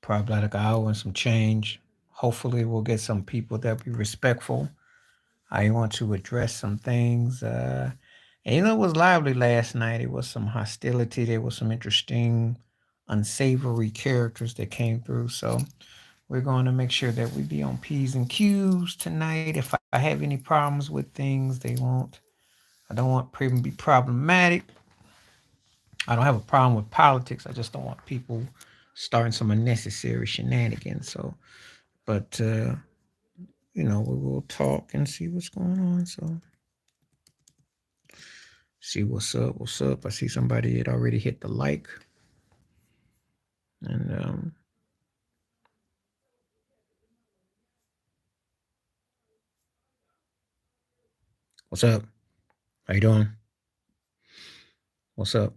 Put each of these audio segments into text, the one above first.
probably like an hour and some change. Hopefully, we'll get some people that be respectful. I want to address some things. And it was lively last night. It was some hostility. There was some interesting, unsavory characters that came through. So we're going to make sure that we be on P's and Q's tonight. If I have any problems with things, they won't. I don't want to be problematic. I don't have a problem with politics. I just don't want people starting some unnecessary shenanigans. So, but we will talk and see what's going on. So, see what's up. What's up? I see somebody had already hit the like, and what's up? How you doing? What's up?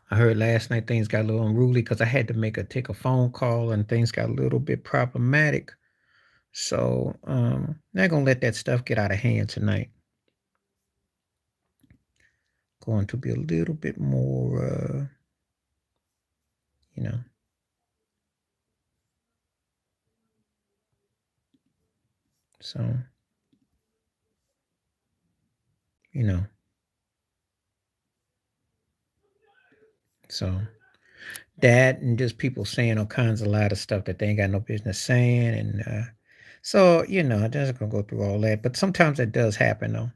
I heard last night things got a little unruly because I had to take a phone call and things got a little bit problematic. So not gonna let that stuff get out of hand tonight. Going to be a little bit more, you know. So you know. So that and just people saying all kinds of lot of stuff that they ain't got no business saying, and so I'm just gonna go through all that. But sometimes that does happen though.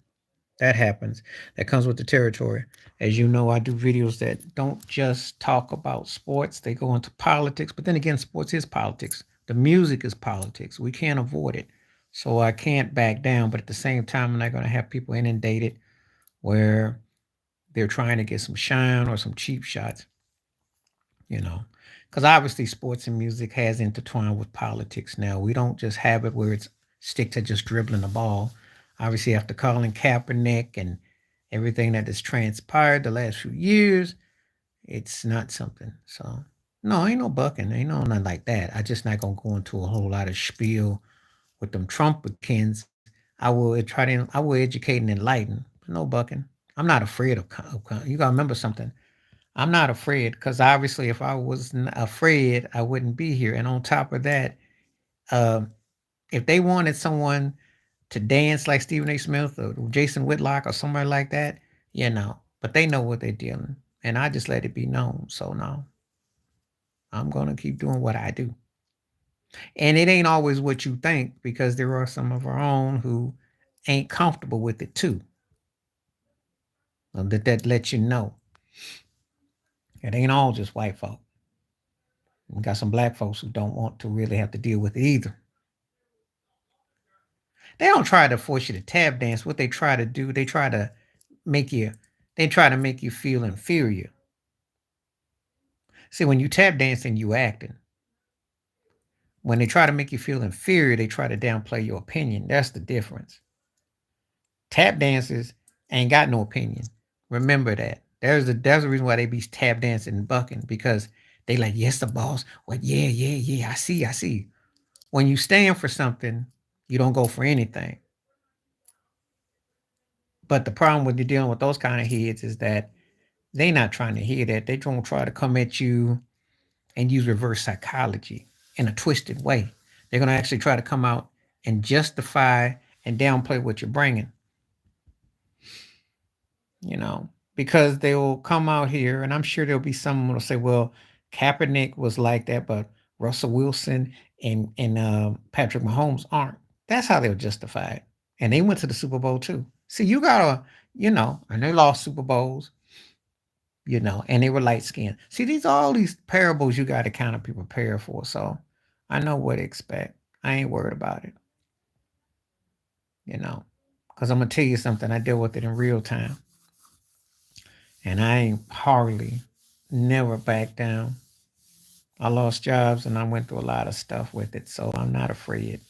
That happens. That comes with the territory. As you know, I do videos that don't just talk about sports, they go into politics. But then again, sports is politics. The music is politics. We can't avoid it. So I can't back down. But at the same time, I'm not going to have people inundated where they're trying to get some shine or some cheap shots, you know. Because obviously, sports and music has intertwined with politics now. We don't just have it where it's stick to just dribbling the ball. Obviously, after Colin Kaepernick and everything that has transpired the last few years, it's not something. So, no, ain't no bucking, ain't no nothing like that. I just not gonna go into a whole lot of spiel with them Trumpikins. I will educate and enlighten, but no bucking. I'm not afraid of. You gotta remember something. I'm not afraid because obviously, if I was afraid, I wouldn't be here. And on top of that, um, if they wanted someone to dance like Stephen A. Smith or Jason Whitlock or somebody like that, but they know what they're dealing. And I just let it be known. So no, I'm gonna keep doing what I do. And it ain't always what you think because there are some of our own who ain't comfortable with it too. That lets you know it ain't all just white folk. We got some black folks who don't want to really have to deal with it either. They don't try to force you to tap dance. What they try to do, make you they try to make you feel inferior. See, when you tap dancing, you acting. When they try to make you feel inferior, they try to downplay your opinion. That's the difference. Tap dancers ain't got no opinion. Remember that. There's a reason why they be tap dancing and bucking because they like, yes, the boss. Well, yeah, yeah, yeah. I see. When you stand for something, you don't go for anything. But the problem when you're dealing with those kind of heads is that they not trying to hear that. They don't try to come at you and use reverse psychology in a twisted way. They're gonna actually try to come out and justify and downplay what you're bringing. Because they will come out here, and I'm sure there'll be someone who'll say, "Well, Kaepernick was like that, but Russell Wilson and Patrick Mahomes aren't." That's how they'll justify it. And they went to the Super Bowl too. See, you gotta, and they lost Super Bowls, and they were light skinned. See, these all these parables you got to kind of be prepared for. So I know what to expect. I ain't worried about it, you know, because I'm gonna tell you something. I deal with it in real time, and I ain't hardly never back down. I lost jobs and I went through a lot of stuff with it, so I'm not afraid.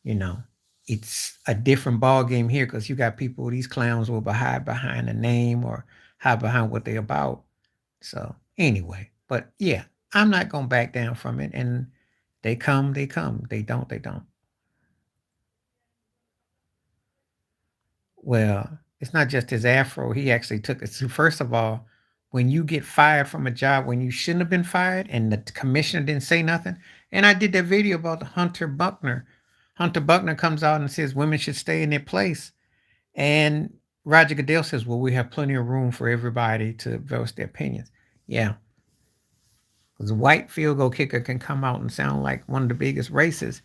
You know, it's a different ball game here because you got people. These clowns will hide behind a name or hide behind what they about. So anyway, but yeah, I'm not gonna back down from it. And they come, they come. They don't, they don't. Well, it's not just his afro. He actually took it. So first of all, when you get fired from a job when you shouldn't have been fired and the commissioner didn't say nothing. And I did that video about Hunter Buckner. Hunter Buckner comes out and says women should stay in their place. And Roger Goodell says, well, we have plenty of room for everybody to voice their opinions. Yeah. Because a white field goal kicker can come out and sound like one of the biggest racists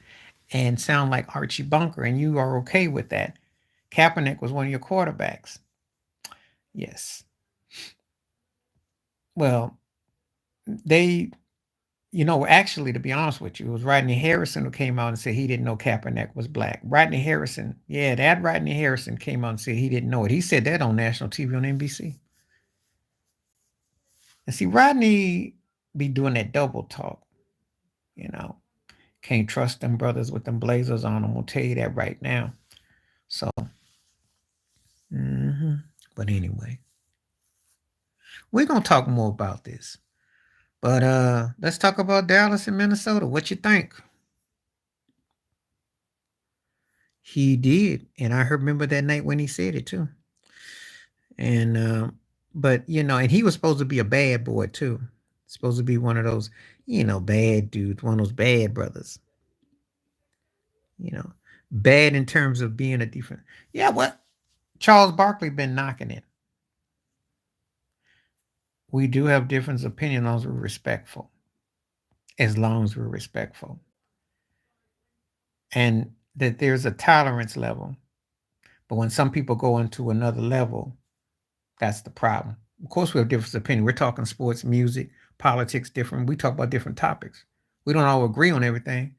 and sound like Archie Bunker, and you are okay with that. Kaepernick was one of your quarterbacks. Yes. Well, they, actually, to be honest with you, it was Rodney Harrison who came out and said he didn't know Kaepernick was black. Rodney Harrison, yeah, that Rodney Harrison came out and said he didn't know it. He said that on national TV on NBC. And see, Rodney be doing that double talk, you know. Can't trust them brothers with them blazers on. I'm gonna tell you that right now. So, but anyway, we're gonna talk more about this. But let's talk about Dallas and Minnesota. What you think? He did, and I remember that night when he said it too. And but and he was supposed to be a bad boy too. Supposed to be one of those, bad dudes, one of those bad brothers. Bad in terms of being a different. Yeah, what Charles Barkley been knocking it. We do have different opinions as long as we're respectful. As long as we're respectful. And that there's a tolerance level. But when some people go into another level, that's the problem. Of course, we have different opinions. We're talking sports, music, politics, different. We talk about different topics. We don't all agree on everything,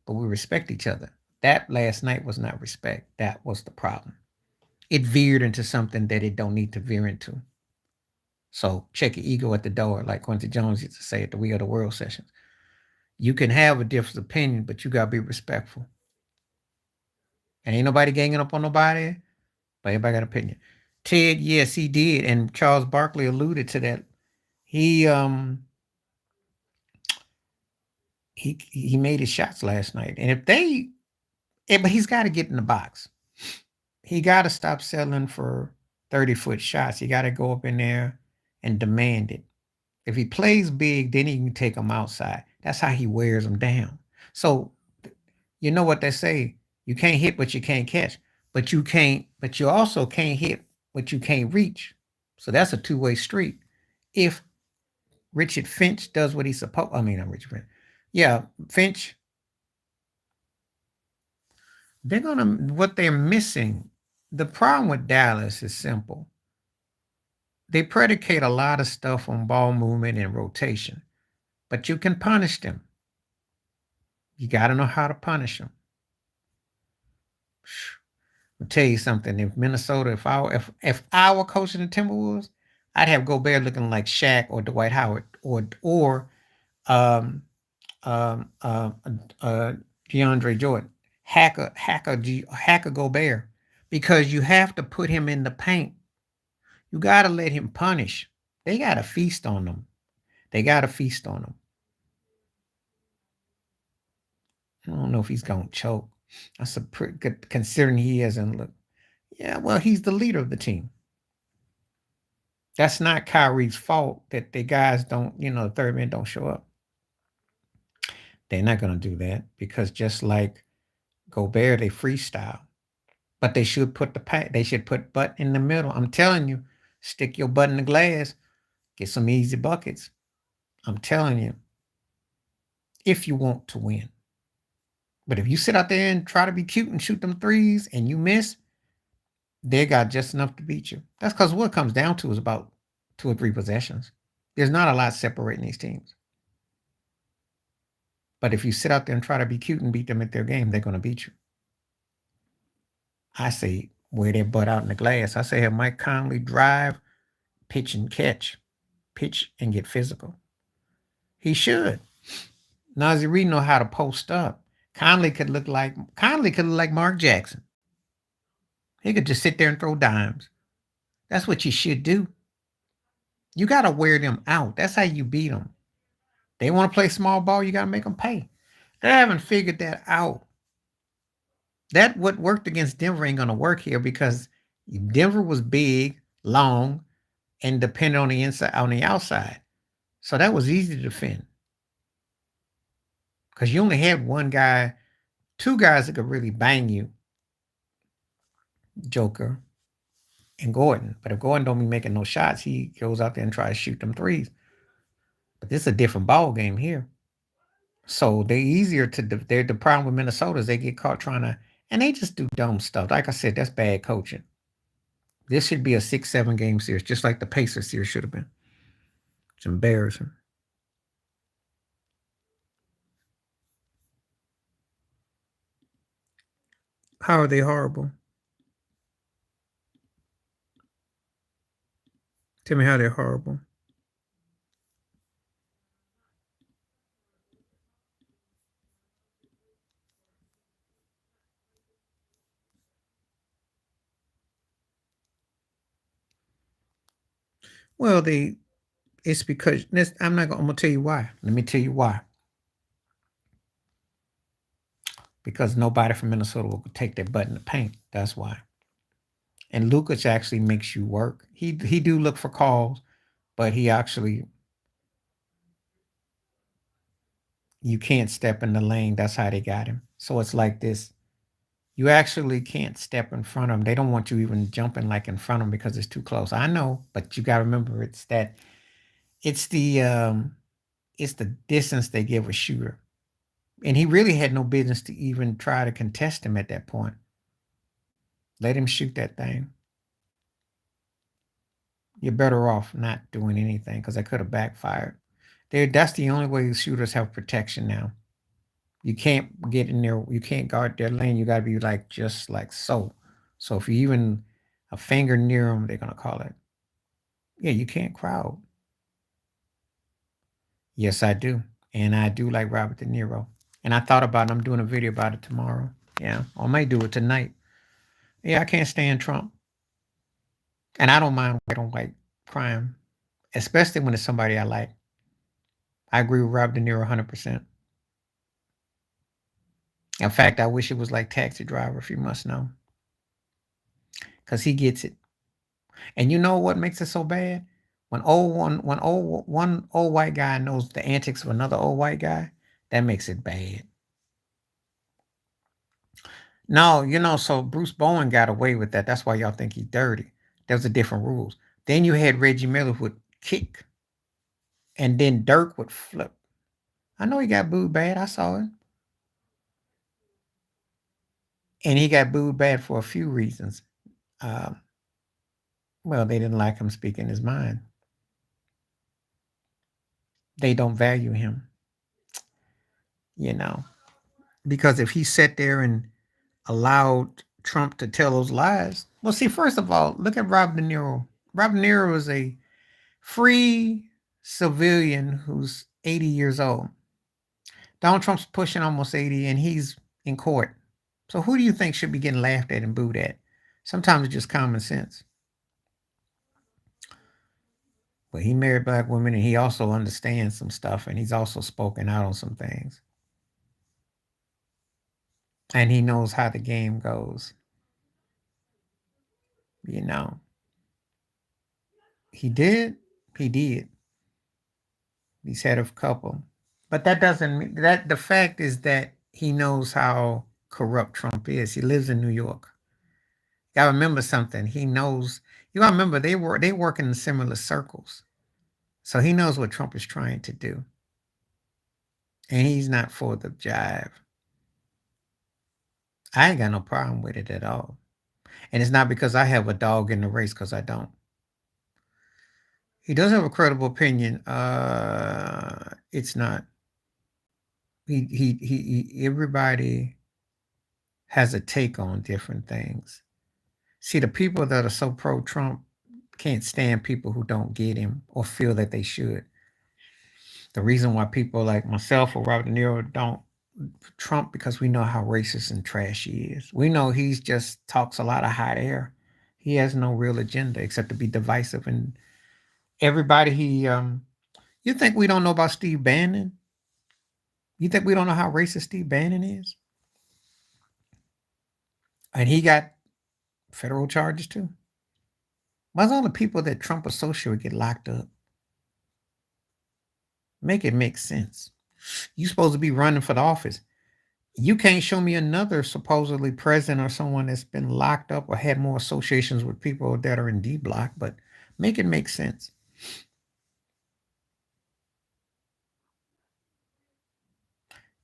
but we respect each other. That last night was not respect. That was the problem. It veered into something that it don't need to veer into. So check your ego at the door, like Quincy Jones used to say at the We Are the World sessions. You can have a different opinion, but you gotta be respectful. And ain't nobody ganging up on nobody, but everybody got an opinion. Ted, yes, he did, and Charles Barkley alluded to that. He made his shots last night, and but he's got to get in the box. He got to stop settling for 30-foot shots. He got to go up in there and demand it. If he plays big, then he can take them outside. That's how he wears them down. So, you know what they say? You can't hit what you can't catch, but you also can't hit what you can't reach. So that's a two-way street. If Richard Finch does what he's supposed, I'm Richard Finch. Yeah, Finch. What they're missing. The problem with Dallas is simple. They predicate a lot of stuff on ball movement and rotation, but you can punish them. You got to know how to punish them. I'll tell you something. If Minnesota, if I were coaching the Timberwolves, I'd have Gobert looking like Shaq or Dwight Howard or DeAndre Jordan. Hacker Gobert, because you have to put him in the paint. You got to let him punish. They got to feast on them. I don't know if he's going to choke. That's a pretty good, considering he hasn't looked. Yeah, well, he's the leader of the team. That's not Kyrie's fault that the guys don't, the third man don't show up. They're not going to do that because just like Gobert, they freestyle. But they should put butt in the middle. I'm telling you, stick your butt in the glass, get some easy buckets. I'm telling you, if you want to win. But if you sit out there and try to be cute and shoot them threes and you miss, they got just enough to beat you. That's because what it comes down to is about 2 or 3 possessions. There's not a lot separating these teams. But if you sit out there and try to be cute and beat them at their game, they're going to beat you. I say wear their butt out in the glass. I say have Mike Conley drive, pitch and catch, pitch and get physical. He should. Nazir Reed know how to post up. Conley could look like Mark Jackson. He could just sit there and throw dimes. That's what you should do. You got to wear them out. That's how you beat them. They want to play small ball, you got to make them pay. They haven't figured that out. That what worked against Denver ain't going to work here because Denver was big, long, and depended on the inside on the outside. So that was easy to defend because you only had one guy, two guys that could really bang you, Joker and Gordon. But if Gordon don't be making no shots, he goes out there and tries to shoot them threes. But this is a different ball game here. So they're easier to. They're the problem with Minnesota is they get caught trying to, and they just do dumb stuff. Like I said, that's bad coaching. This should be a 6-7 game series, just like the Pacers series should have been. It's embarrassing. How are they horrible? Tell me how they're horrible. Well, it's because I'm gonna tell you why. Let me tell you why. Because nobody from Minnesota will take their butt in the paint. That's why. And Lucas actually makes you work. He do look for calls, but he actually you can't step in the lane. That's how they got him. So it's like this. You actually can't step in front of them. They don't want you even jumping like in front of them because it's too close. I know, but you got to remember it's the distance they give a shooter. And he really had no business to even try to contest him at that point. Let him shoot that thing. You're better off not doing anything because that could have backfired. That's the only way shooters have protection now. You can't get in there. You can't guard their lane. You got to be like just like so. So if you even a finger near them, they're gonna call it. Yeah, you can't crowd. Yes, I do, and I do like Robert De Niro. And I thought about it. I'm doing a video about it tomorrow. Yeah, I might do it tonight. Yeah, I can't stand Trump, and I don't mind white on white crime, especially when it's somebody I like. I agree with Robert De Niro 100%. In fact, I wish it was like Taxi Driver, if you must know, because he gets it. And you know what makes it so bad? When one old white guy knows the antics of another old white guy, that makes it bad. No, so Bruce Bowen got away with that. That's why y'all think he's dirty. There was a different rules. Then you had Reggie Miller who would kick, and then Dirk would flip. I know he got booed bad. I saw it. And he got booed bad for a few reasons. Um, well, they didn't like him speaking his mind. They don't value him, you know, because if he sat there and allowed Trump to tell those lies, well, see, first of all, look at Rob De Niro. Rob De Niro was a free civilian who's 80 years old. Donald Trump's pushing almost 80 and he's in court. So who do you think should be getting laughed at and booed at? Sometimes it's just common sense. But he married black women and he also understands some stuff and he's also spoken out on some things. And he knows how the game goes. You know. He did. He did. He's had a couple. But that doesn't mean that the fact is that he knows how corrupt Trump is. He lives in New York. You gotta remember something. He knows you gotta remember they work in similar circles. So he knows what Trump is trying to do. And he's not for the jive. I ain't got no problem with it at all. And it's not because I have a dog in the race, because I don't. He does have a credible opinion. It's not. Everybody has a take on different things. See, the people that are so pro Trump can't stand people who don't get him or feel that they should. The reason why people like myself or Robert De Niro don't Trump because we know how racist and trash he is. We know he's just talks a lot of hot air. He has no real agenda except to be divisive and everybody you think we don't know about Steve Bannon? You think we don't know how racist Steve Bannon is? And he got federal charges too. Why's all the people that Trump associate get locked up? Make it make sense. You supposed to be running for the office. You can't show me another supposedly president or someone that's been locked up or had more associations with people that are in D block, but make it make sense.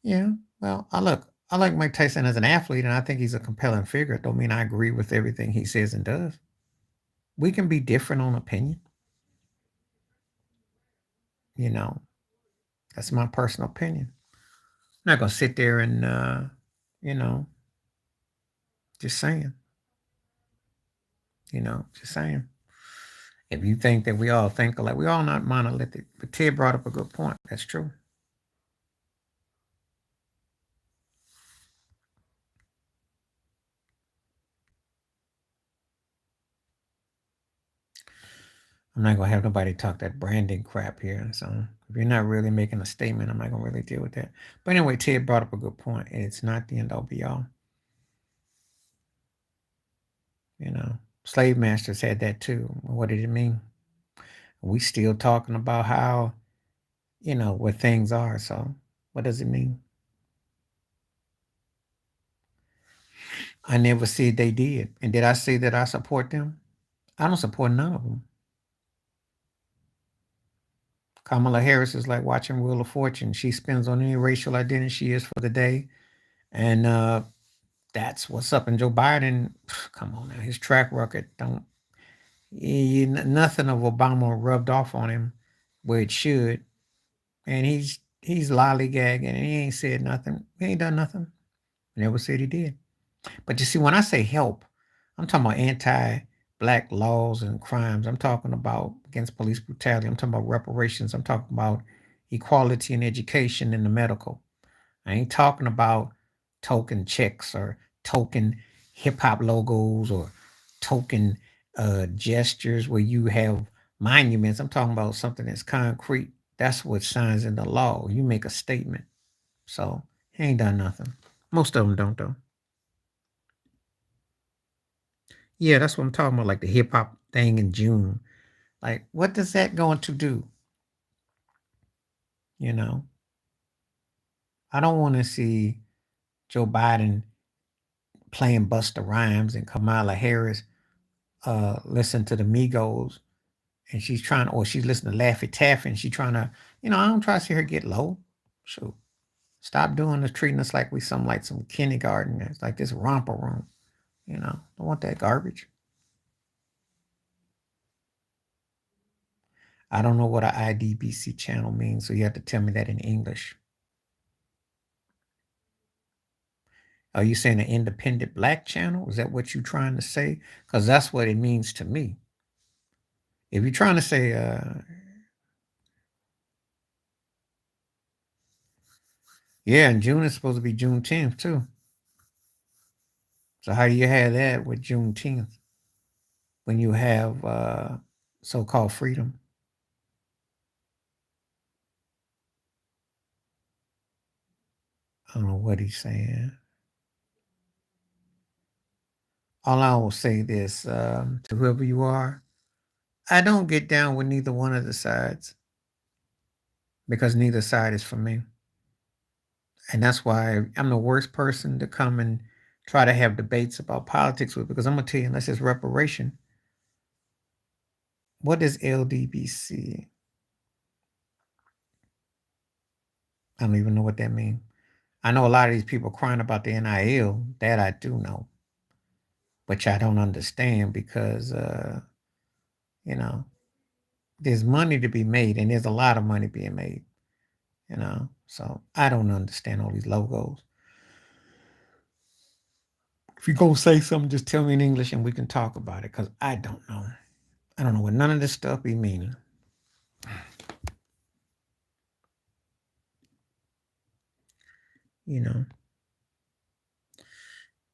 Yeah. Well, I like Mike Tyson as an athlete, and I think he's a compelling figure. Don't mean I agree with everything he says and does. We can be different on opinion. You know, that's my personal opinion. I'm not gonna sit there and you know, just saying, just saying. If you think that we all think alike, we all not monolithic. But Ted brought up a good point. That's true. I'm not gonna have nobody talk that branding crap here. So if you're not really making a statement, I'm not gonna really deal with that. But anyway, Ted brought up a good point. It's not the end all be all. Slave masters had that too. What did it mean? We still talking about how, what things are. So what does it mean? I never said they did. And did I say that I support them? I don't support none of them. Kamala Harris is like watching Wheel of Fortune. She spins on any racial identity she is for the day. And that's what's up. And Joe Biden, come on now, his track record don't nothing of Obama rubbed off on him where it should. And he's lollygagging and he ain't said nothing. He ain't done nothing. Never said he did. But you see, when I say help, I'm talking about anti-black laws and crimes. I'm talking about against police brutality. I'm talking about reparations. I'm talking about equality in education and the medical. I ain't talking about token checks or token hip hop logos or token gestures where you have monuments. I'm talking about something that's concrete. That's what signs in the law. You make a statement. So he ain't done nothing. Most of them don't though. Yeah, that's what I'm talking about, like the hip hop thing in June. Like, what does that going to do? You know, I don't want to see Joe Biden playing Busta Rhymes and Kamala Harris listen to the Migos and she's listening to Laffy Taffy and she's trying to, I don't try to see her get low. So stop doing this, treating us like we some kindergarten. It's like this romper room. Don't want that garbage. I don't know what an IDBC channel means, so you have to tell me that in English. Are you saying an independent black channel? Is that what you're trying to say? Because that's what it means to me. If you're trying to say, yeah, and June is supposed to be Juneteenth too. So how do you have that with Juneteenth when you have so-called freedom? I don't know what he's saying. All I will say this to whoever you are, I don't get down with neither one of the sides because neither side is for me. And that's why I'm the worst person to come and try to have debates about politics with because I'm gonna tell you, unless it's reparation, what is LDBC? I don't even know what that means. I know a lot of these people crying about the NIL. That I do know, which I don't understand because you know there's money to be made, and there's a lot of money being made. So I don't understand all these logos. If you're gonna say something, just tell me in English and we can talk about it because I don't know. I don't know what none of this stuff be meaning. You know.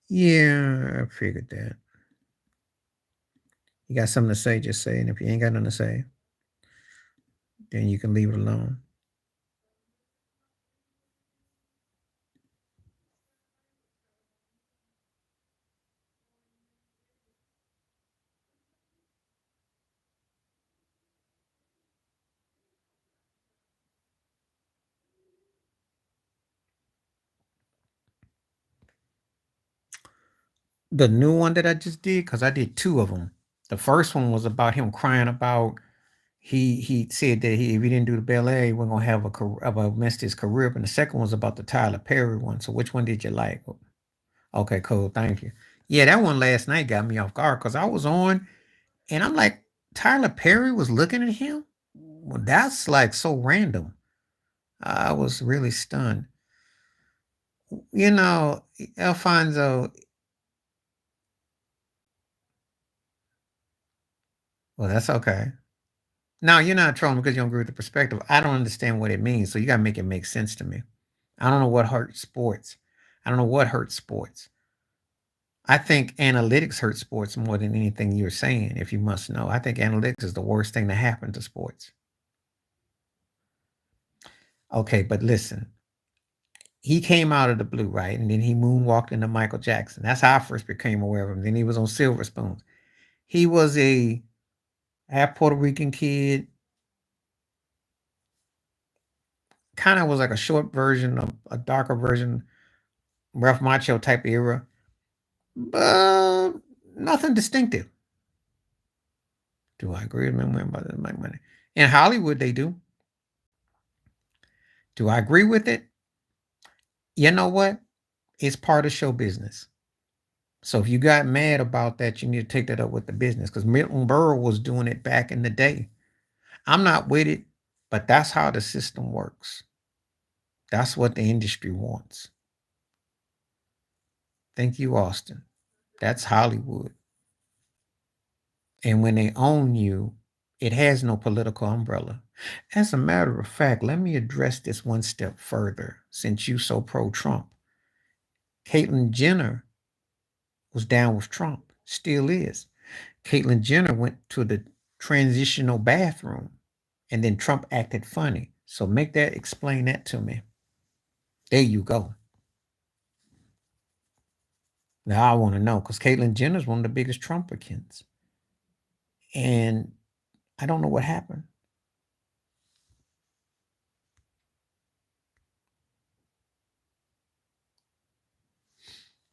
Yeah, I figured that. You got something to say, just say. And if you ain't got nothing to say, then you can leave it alone. The new one that I just did, because I did 2 of them. The first one was about him crying about he said that if he didn't do the ballet, we're gonna have messed his career up, and the second one's about the Tyler Perry one. So which one did you like? Okay, cool, thank you. Yeah, that one last night got me off guard because I was on and I'm like, Tyler Perry was looking at him? Well, that's like so random. I was really stunned. You know, Alfonso, well, that's okay. Now you're not trolling because you don't agree with the perspective. I don't understand what it means, so you gotta make it make sense to me. I don't know what hurts sports. I don't know what hurts sports. I think analytics hurt sports more than anything you're saying, if you must know. I think analytics is the worst thing to happen to sports. Okay, but listen, he came out of the blue, right? And then he moonwalked into Michael Jackson. That's how I first became aware of him. Then he was on Silver Spoons. He was a half Puerto Rican kid, kind of was like a short version of a darker version, rough macho type era, but nothing distinctive. Do I agree with men about that make money? In Hollywood, they do. Do I agree with it? You know what? It's part of show business. So if you got mad about that, you need to take that up with the business because Milton Berle was doing it back in the day. I'm not with it, but that's how the system works. That's what the industry wants. Thank you, Austin. That's Hollywood. And when they own you, it has no political umbrella. As a matter of fact, let me address this one step further since you so pro Trump. Caitlyn Jenner was down with Trump, still is. Caitlyn Jenner went to the transitional bathroom and then Trump acted funny. So explain that to me. There you go. Now I want to know because Caitlyn Jenner is one of the biggest Trumpicans. And I don't know what happened.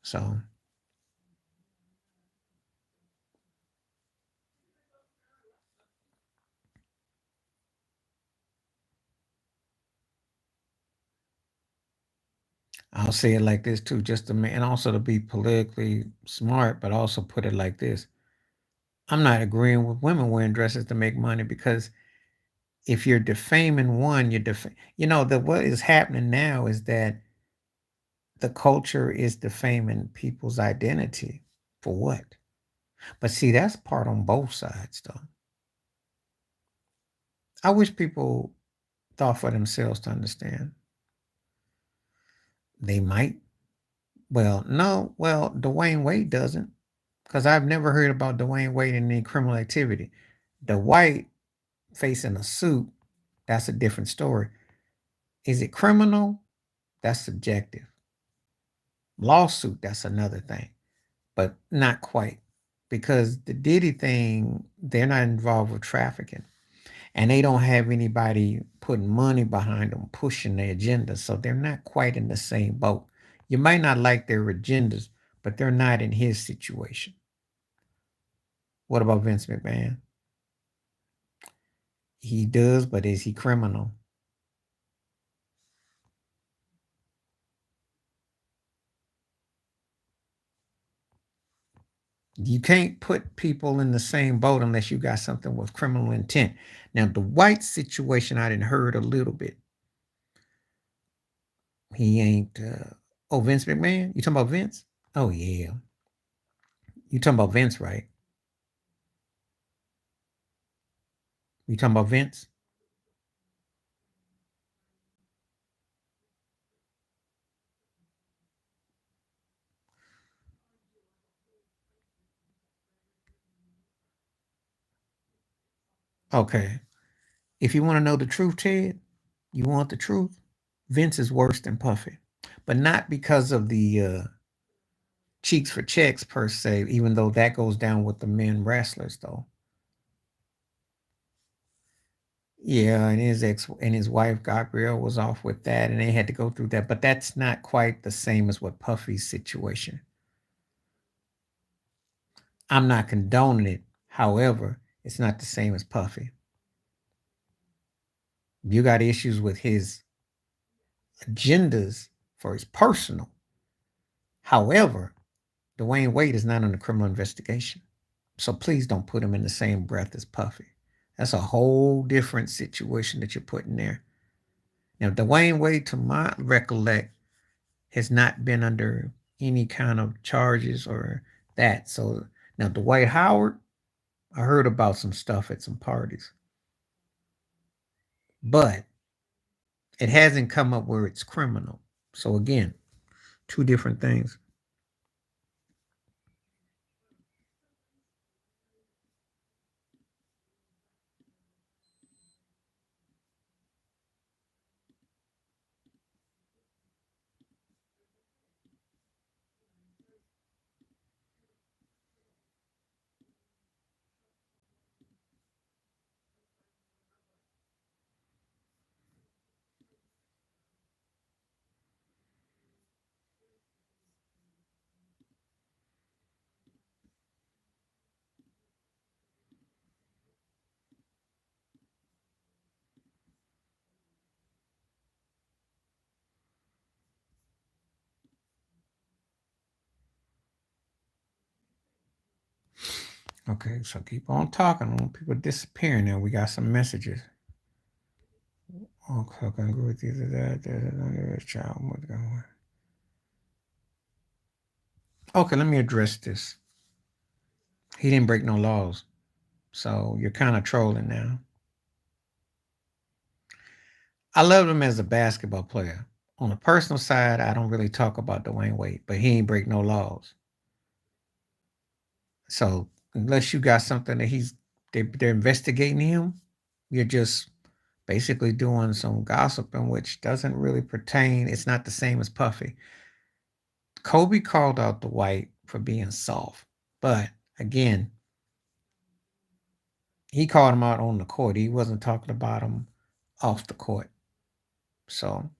So I'll say it like this too, just to and also to be politically smart, but also put it like this. I'm not agreeing with women wearing dresses to make money because if you're defaming one, what is happening now is that the culture is defaming people's identity for what? But see, that's part on both sides, though. I wish people thought for themselves to understand. They might. Well, no. Well, Dwayne Wade doesn't, because I've never heard about Dwayne Wade in any criminal activity. The white facing a suit, that's a different story. Is it criminal? That's subjective. Lawsuit, that's another thing, but not quite. Because the Diddy thing, they're not involved with trafficking. And they don't have anybody putting money behind them, pushing their agenda. So they're not quite in the same boat. You might not like their agendas, but they're not in his situation. What about Vince McMahon? He does, but is he criminal? You can't put people in the same boat unless you got something with criminal intent. Now, the white situation, I didn't heard a little bit. He ain't. Oh, Vince McMahon. You talking about Vince? Oh yeah. You talking about Vince, right? You talking about Vince? Okay. If you want to know the truth, Ted, you want the truth. Vince is worse than Puffy, but not because of the cheeks for checks per se. Even though that goes down with the men wrestlers, though. Yeah, and his ex and his wife Gabrielle was off with that, and they had to go through that. But that's not quite the same as what Puffy's situation. I'm not condoning it. However, it's not the same as Puffy. You got issues with his agendas for his personal. However, Dwayne Wade is not under criminal investigation. So please don't put him in the same breath as Puffy. That's a whole different situation that you're putting there. Now, Dwayne Wade, to my recollect, has not been under any kind of charges or that. So now Dwight Howard, I heard about some stuff at some parties, but it hasn't come up where it's criminal. So again, two different things. Okay, so keep on talking. I don't want people disappearing now. We got some messages. Okay, I can agree with either that. There's a child. Okay, let me address this. He didn't break no laws. So you're kind of trolling now. I loved him as a basketball player. On the personal side, I don't really talk about Dwayne Wade, but he ain't break no laws. So unless you got something that they're investigating him, you're just basically doing some gossiping, which doesn't really pertain. It's not the same as Puffy. Kobe called out the White for being soft, but again, he called him out on the court. He wasn't talking about him off the court. So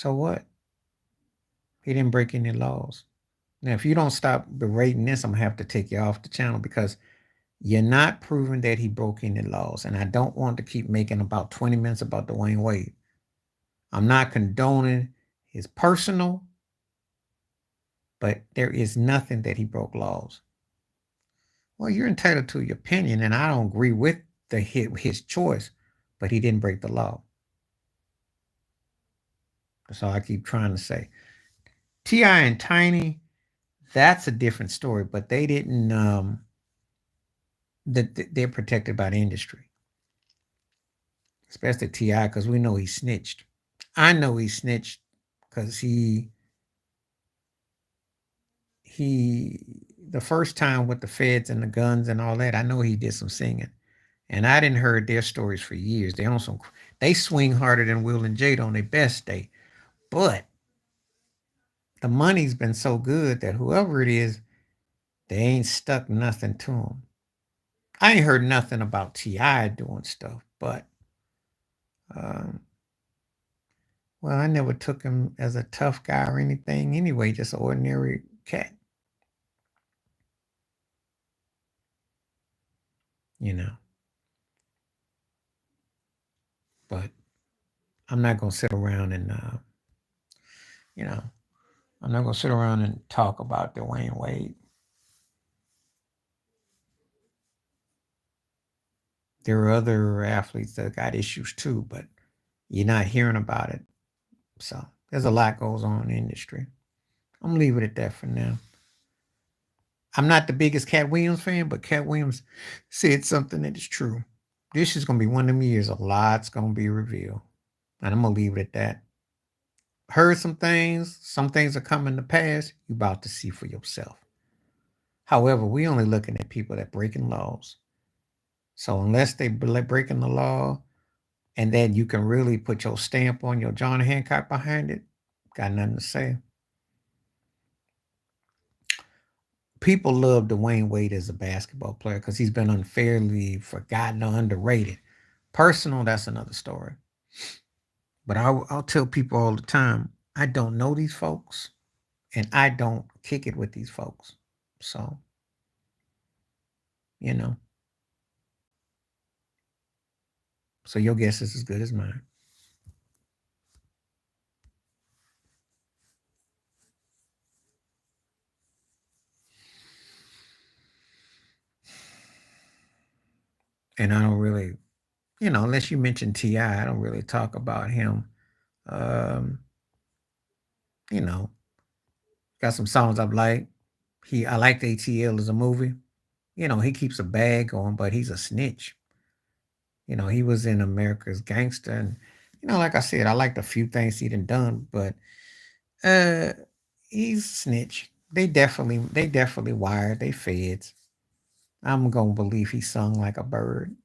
what? He didn't break any laws. Now, if you don't stop berating this, I'm gonna have to take you off the channel because you're not proving that he broke any laws. And I don't want to keep making about 20 minutes about Dwayne Wade. I'm not condoning his personal, but there is nothing that he broke laws. Well, you're entitled to your opinion, and I don't agree with his choice, but he didn't break the law. That's all I keep trying to say. T.I. and Tiny, that's a different story, but they didn't. They're protected by the industry, especially Ti, because we know he snitched. I know he snitched because he the first time with the feds and the guns and all that. I know he did some singing, and I didn't heard their stories for years. They swing harder than Will and Jade on their best day, but the money's been so good that whoever it is, they ain't stuck nothing to him. I ain't heard nothing about Ti doing stuff, but um, well, I never took him as a tough guy or anything anyway, just an ordinary cat, you know. But I'm not going to sit around and, you know, I'm not going to sit around and talk about Dwayne Wade. There are other athletes that got issues too, but you're not hearing about it. So there's a lot goes on in the industry. I'm gonna leave it at that for now. I'm not the biggest Cat Williams fan, but Cat Williams said something that is true. This is gonna be one of them years. A lot's gonna be revealed, and I'm gonna leave it at that. Heard some things. Some things are coming to pass. You about to see for yourself. However, we only looking at people that breaking laws. So unless they breaking the law, and then you can really put your stamp on your John Hancock behind it, got nothing to say. People love Dwayne Wade as a basketball player because he's been unfairly forgotten or underrated. Personal, that's another story. But I'll tell people all the time, I don't know these folks. and I don't kick it with these folks. So, you know, so your guess is as good as mine. And I don't really, unless you mention Ti, I don't really talk about him. Um, you know, got some songs I like. I liked ATL as a movie. He keeps a bag on, but he's a snitch. He was in America's Gangster, and like I said, I liked a few things he done, but uh, he's a snitch. They definitely wired. They feds. I'm gonna believe he sung like a bird.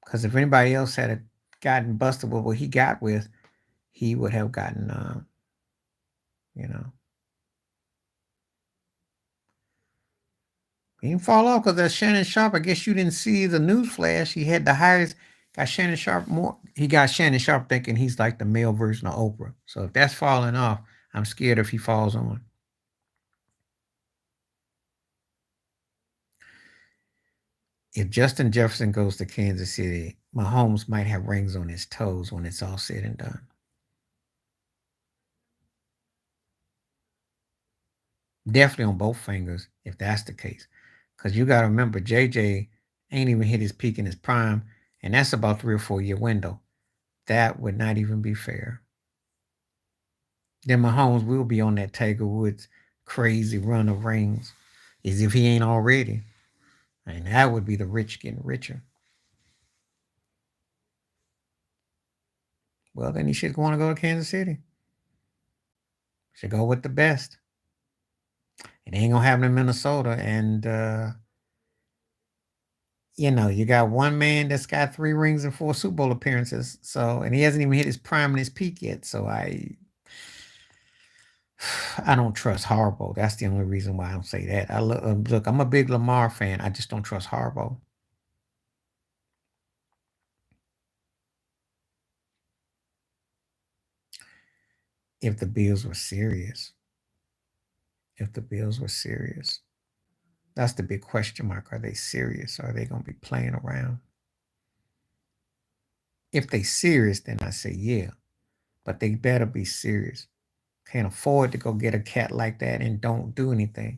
Because if anybody else had gotten busted with what he got with, he would have gotten, you know, he didn't fall off because that Shannon Sharp. I guess you didn't see the news flash. He had the highest. Got Shannon Sharp more. He got Shannon Sharp thinking he's like the male version of Oprah. So if that's falling off, I'm scared if he falls on. If Justin Jefferson goes to Kansas City, Mahomes might have rings on his toes when it's all said and done. Definitely on both fingers if that's the case. Because you got to remember, JJ ain't even hit his peak in his prime, and that's about 3 or 4 year window. That would not even be fair. Then Mahomes will be on that Tiger Woods crazy run of rings, as if he ain't already. And that would be the rich getting richer. Well, then he should want to go to Kansas City. Should go with the best. It ain't gonna happen in Minnesota. And you got one man that's got 3 rings and 4 Super Bowl appearances. So, and he hasn't even hit his prime and his peak yet. So I don't trust Harbaugh. That's the only reason why I don't say that. Look. I'm a big Lamar fan. I just don't trust Harbaugh. If the Bills were serious, if the Bills were serious, that's the big question mark. Are they serious? Or are they going to be playing around? If they serious, then I say yeah, but they better be serious. Can't afford to go get a cat like that and don't do anything.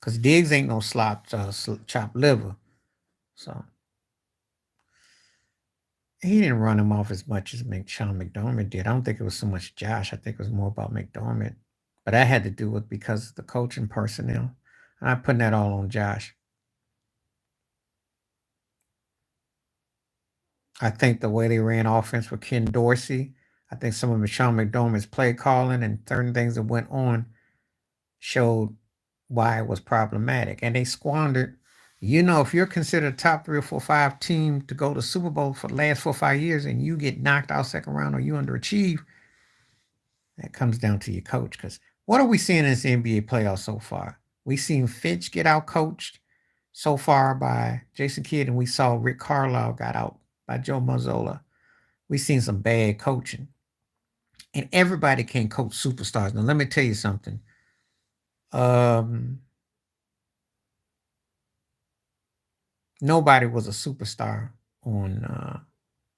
Cause Diggs ain't no chopped liver. So he didn't run him off as much as Sean McDermott did. I don't think it was so much Josh. I think it was more about McDermott. But that had to do with because of the coaching personnel. I'm not putting that all on Josh. I think the way they ran offense with Ken Dorsey, I think some of Sean McDermott's play calling and certain things that went on showed why it was problematic. And they squandered. If you're considered a top 3 or 4, 5 team to go to Super Bowl for the last 4 or 5 years and you get knocked out second round or you underachieve, that comes down to your coach. Because what are we seeing in this NBA playoffs so far? We seen Fitch get out coached so far by Jason Kidd, and we saw Rick Carlisle got out by Joe Mazzola. We seen some bad coaching. And everybody can coach superstars. Now, let me tell you something. Um, Nobody was a superstar on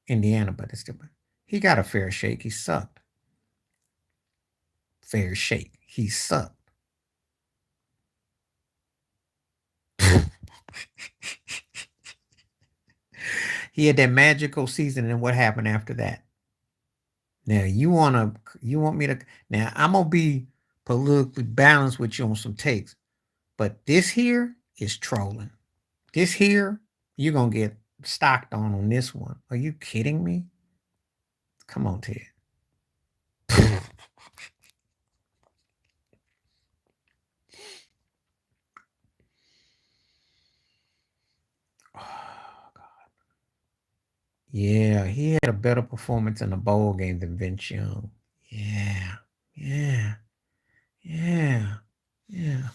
Indiana, but it's still he got a fair shake. He sucked. Fair shake. He sucked. He had that magical season, and what happened after that? Now you want me to now I'm gonna be politically balanced with you on some takes, but this here is trolling. This here, you're gonna get stocked on this one. Are you kidding me? Come on, Ted. Oh, God. Yeah, he had a better performance in the bowl game than Vince Young. Yeah, yeah, yeah, yeah.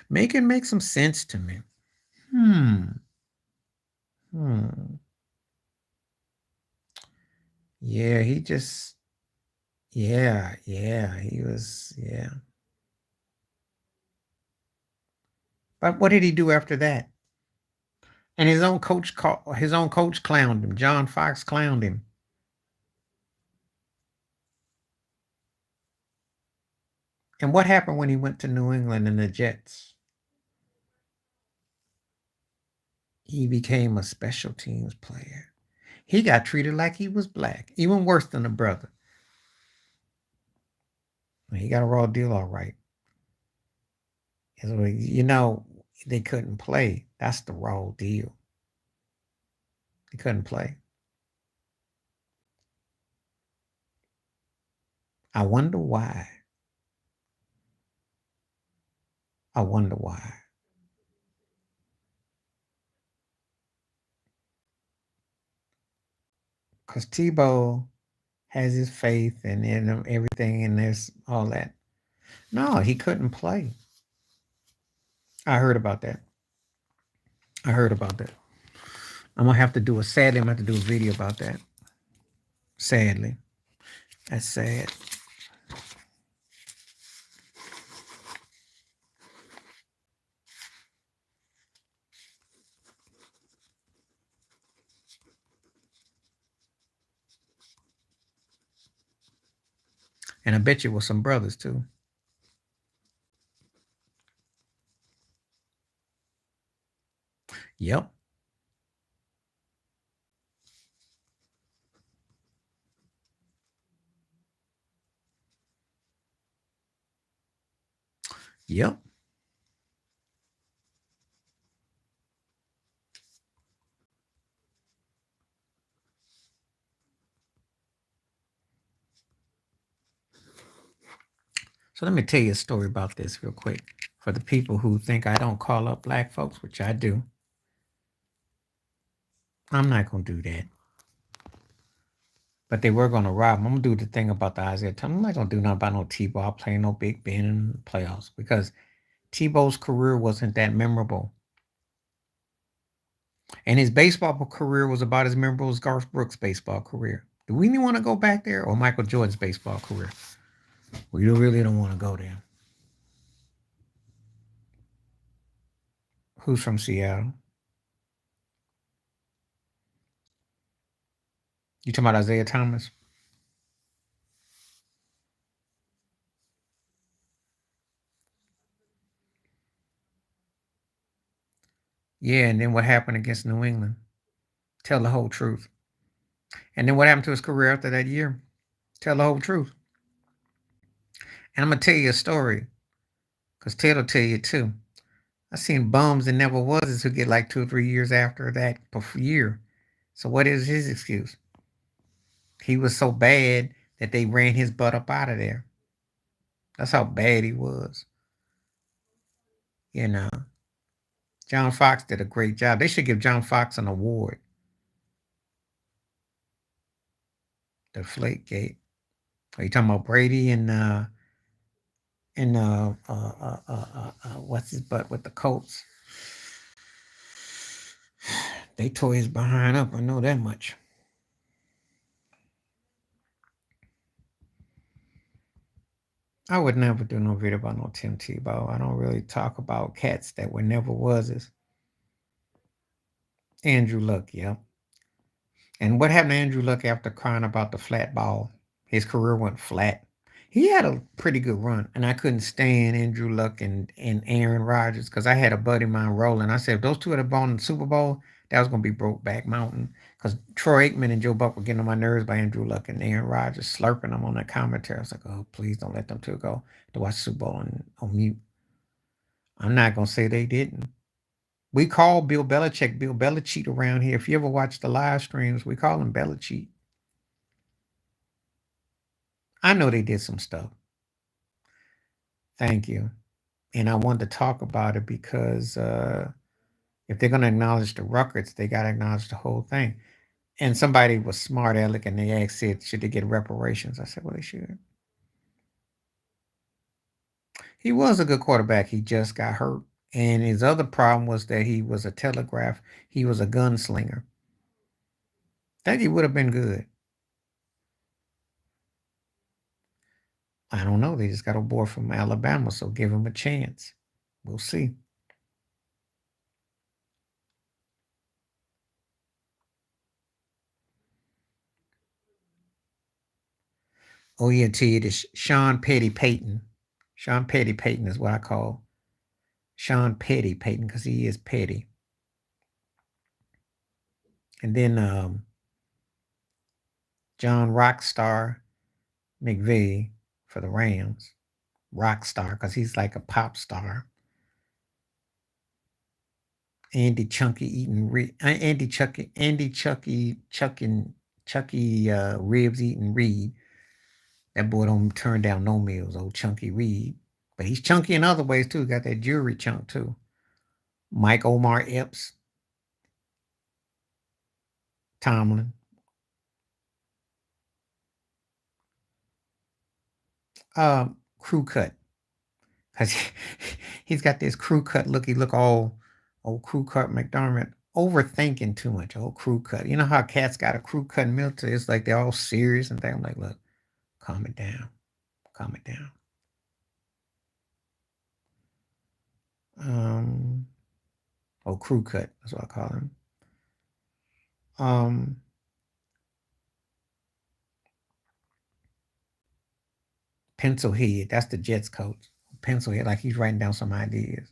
Make some sense to me. Hmm. Hmm. Yeah, he just. Yeah, yeah. He was. Yeah. But what did he do after that? And his own coach clowned him. John Fox clowned him. And what happened when he went to New England and the Jets? He became a special teams player. He got treated like he was black, even worse than a brother. He got a raw deal, all right. So, they couldn't play. That's the raw deal. They couldn't play. I wonder why. I wonder why. Because Tebow has his faith and in everything, and there's all that. No, he couldn't play. I heard about that. I heard about that. Sadly, I'm gonna have to do a video about that. Sadly. That's sad. And I bet you it was some brothers too. Yep. Yep. So let me tell you a story about this real quick. For the people who think I don't call up black folks, which I do, I'm not gonna do that. But they were gonna rob him. I'm gonna do the thing about the Isaiah Thomas. I'm not gonna do nothing about no Tebow playing no Big Ben in the playoffs because Tebow's career wasn't that memorable. And his baseball career was about as memorable as Garth Brooks' baseball career. Do we even want to go back there? Or Michael Jordan's baseball career? We really don't want to go there. Who's from Seattle? You talking about Isaiah Thomas? Yeah, and then what happened against New England? Tell the whole truth. And then what happened to his career after that year? Tell the whole truth. And I'm gonna tell you a story, because Ted will tell you too. I seen bums and never was who get like 2 or 3 years after that year. So what is his excuse? He was so bad that they ran his butt up out of there. That's how bad he was. You know, John Fox did a great job. They should give John Fox an award. The Flakegate. Are you talking about Brady and what's his butt with the Colts? They tore his behind up. I know that much. I would never do no video about no Tim Tebow. I don't really talk about cats that were never was. Andrew Luck, yeah. And what happened to Andrew Luck after crying about the flat ball? His career went flat. He had a pretty good run, and I couldn't stand Andrew Luck and Aaron Rodgers because I had a buddy of mine rolling. I said, if those two had ball in the Super Bowl, that was going to be Brokeback Mountain because Troy Aikman and Joe Buck were getting on my nerves by Andrew Luck and Aaron Rodgers slurping them on that commentary. I was like, oh, please don't let them two go to watch Super Bowl on mute. I'm not going to say they didn't. We call Bill Belichick around here. If you ever watch the live streams, we call him Belichick. I know they did some stuff. Thank you. And I wanted to talk about it because if they're going to acknowledge the records, they got to acknowledge the whole thing. And somebody was smart aleck and they asked it, should they get reparations? I said, well, they should. He was a good quarterback. He just got hurt. And his other problem was that he was a telegraph. He was a gunslinger. That he would have been good. I don't know. They just got a boy from Alabama, so give him a chance. We'll see. Oh yeah, tell you this Sean Petty Payton. Sean Petty Payton is what I call Sean Petty Payton because he is petty. And then John Rockstar McVeigh for the Rams. Rockstar because he's like a pop star. Andy Chunky eating Chucky ribs eating Reed. That boy don't turn down no meals, old Chunky Reed. But he's chunky in other ways too. Got that jewelry chunk too. Mike Omar Epps, Tomlin. Crew cut. Cause he's got this crew cut look. He look all old crew cut McDermott. Overthinking too much, old crew cut. You know how cats got a crew cut in military? It's like they're all serious and things. I'm like, look, calm it down. Calm it down. Um, crew cut. That's what I call him. Pencil head. That's the Jets coach. Pencil head, like he's writing down some ideas.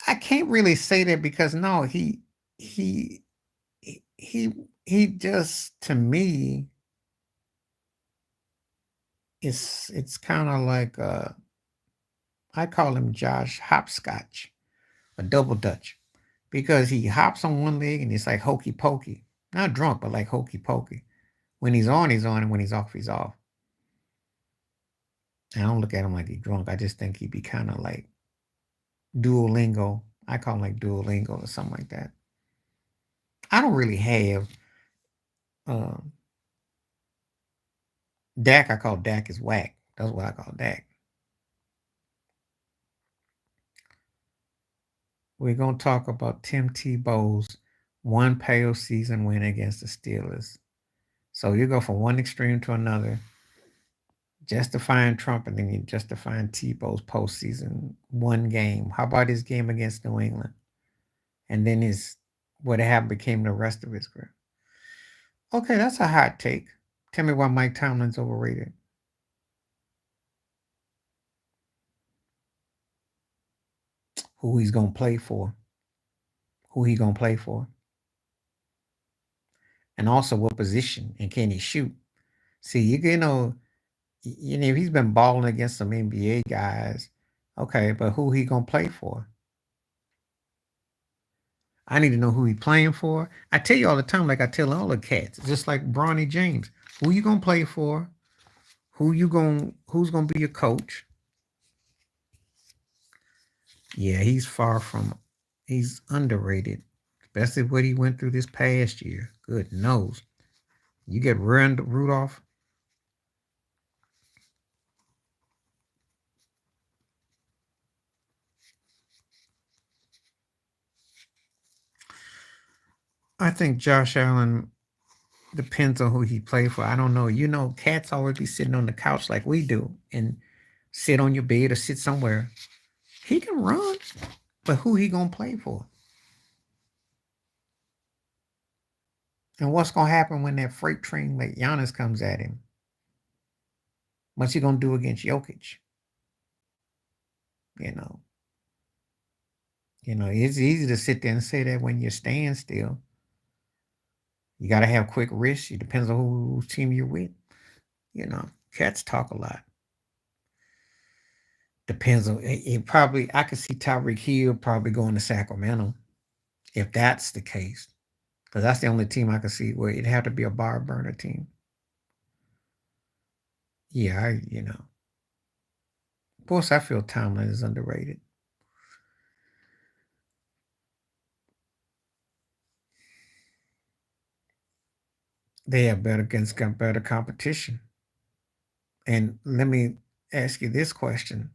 I can't really say that because no, he he just to me it's kind of like I call him Josh Hopscotch, a double Dutch, because he hops on one leg and it's like hokey pokey, not drunk but like hokey pokey. When he's on, and when he's off, he's off. I don't look at him like he's drunk. I just think he'd be kind of like Duolingo. I call him like Duolingo or something like that. I don't really have Dak. I call Dak is whack. That's what I call Dak. We're gonna talk about Tim Tebow's one postseason win against the Steelers. So you go from one extreme to another, justifying Trump, and then you're justifying Tebow's postseason one game. How about his game against New England? And then his what happened became the rest of his career. Okay, that's a hot take. Tell me why Mike Tomlin's overrated. Who he's gonna play for? Who he gonna play for? And also what position? And can he shoot? See, if he's been balling against some NBA guys, okay, but who he gonna play for? I need to know who he playing for. I tell you all the time, like I tell all the cats, just like Bronny James, who you gonna play for? Who's gonna be your coach? Yeah, he's underrated, especially what he went through this past year. Good knows. You get Rudolph. I think Josh Allen depends on who he play for. I don't know. Cats always be sitting on the couch like we do and sit on your bed or sit somewhere. He can run, but who he gonna play for? And what's gonna happen when that freight train like Giannis comes at him? What's he gonna do against Jokic? You know, it's easy to sit there and say that when you're staying still. You got to have quick wrists. It depends on whose team you're with. Cats talk a lot. Depends on it. Probably, I could see Tyreek Hill probably going to Sacramento if that's the case, because that's the only team I could see where it'd have to be a bar burner team. Yeah, of course, I feel Tomlin is underrated. They have better competition. And let me ask you this question: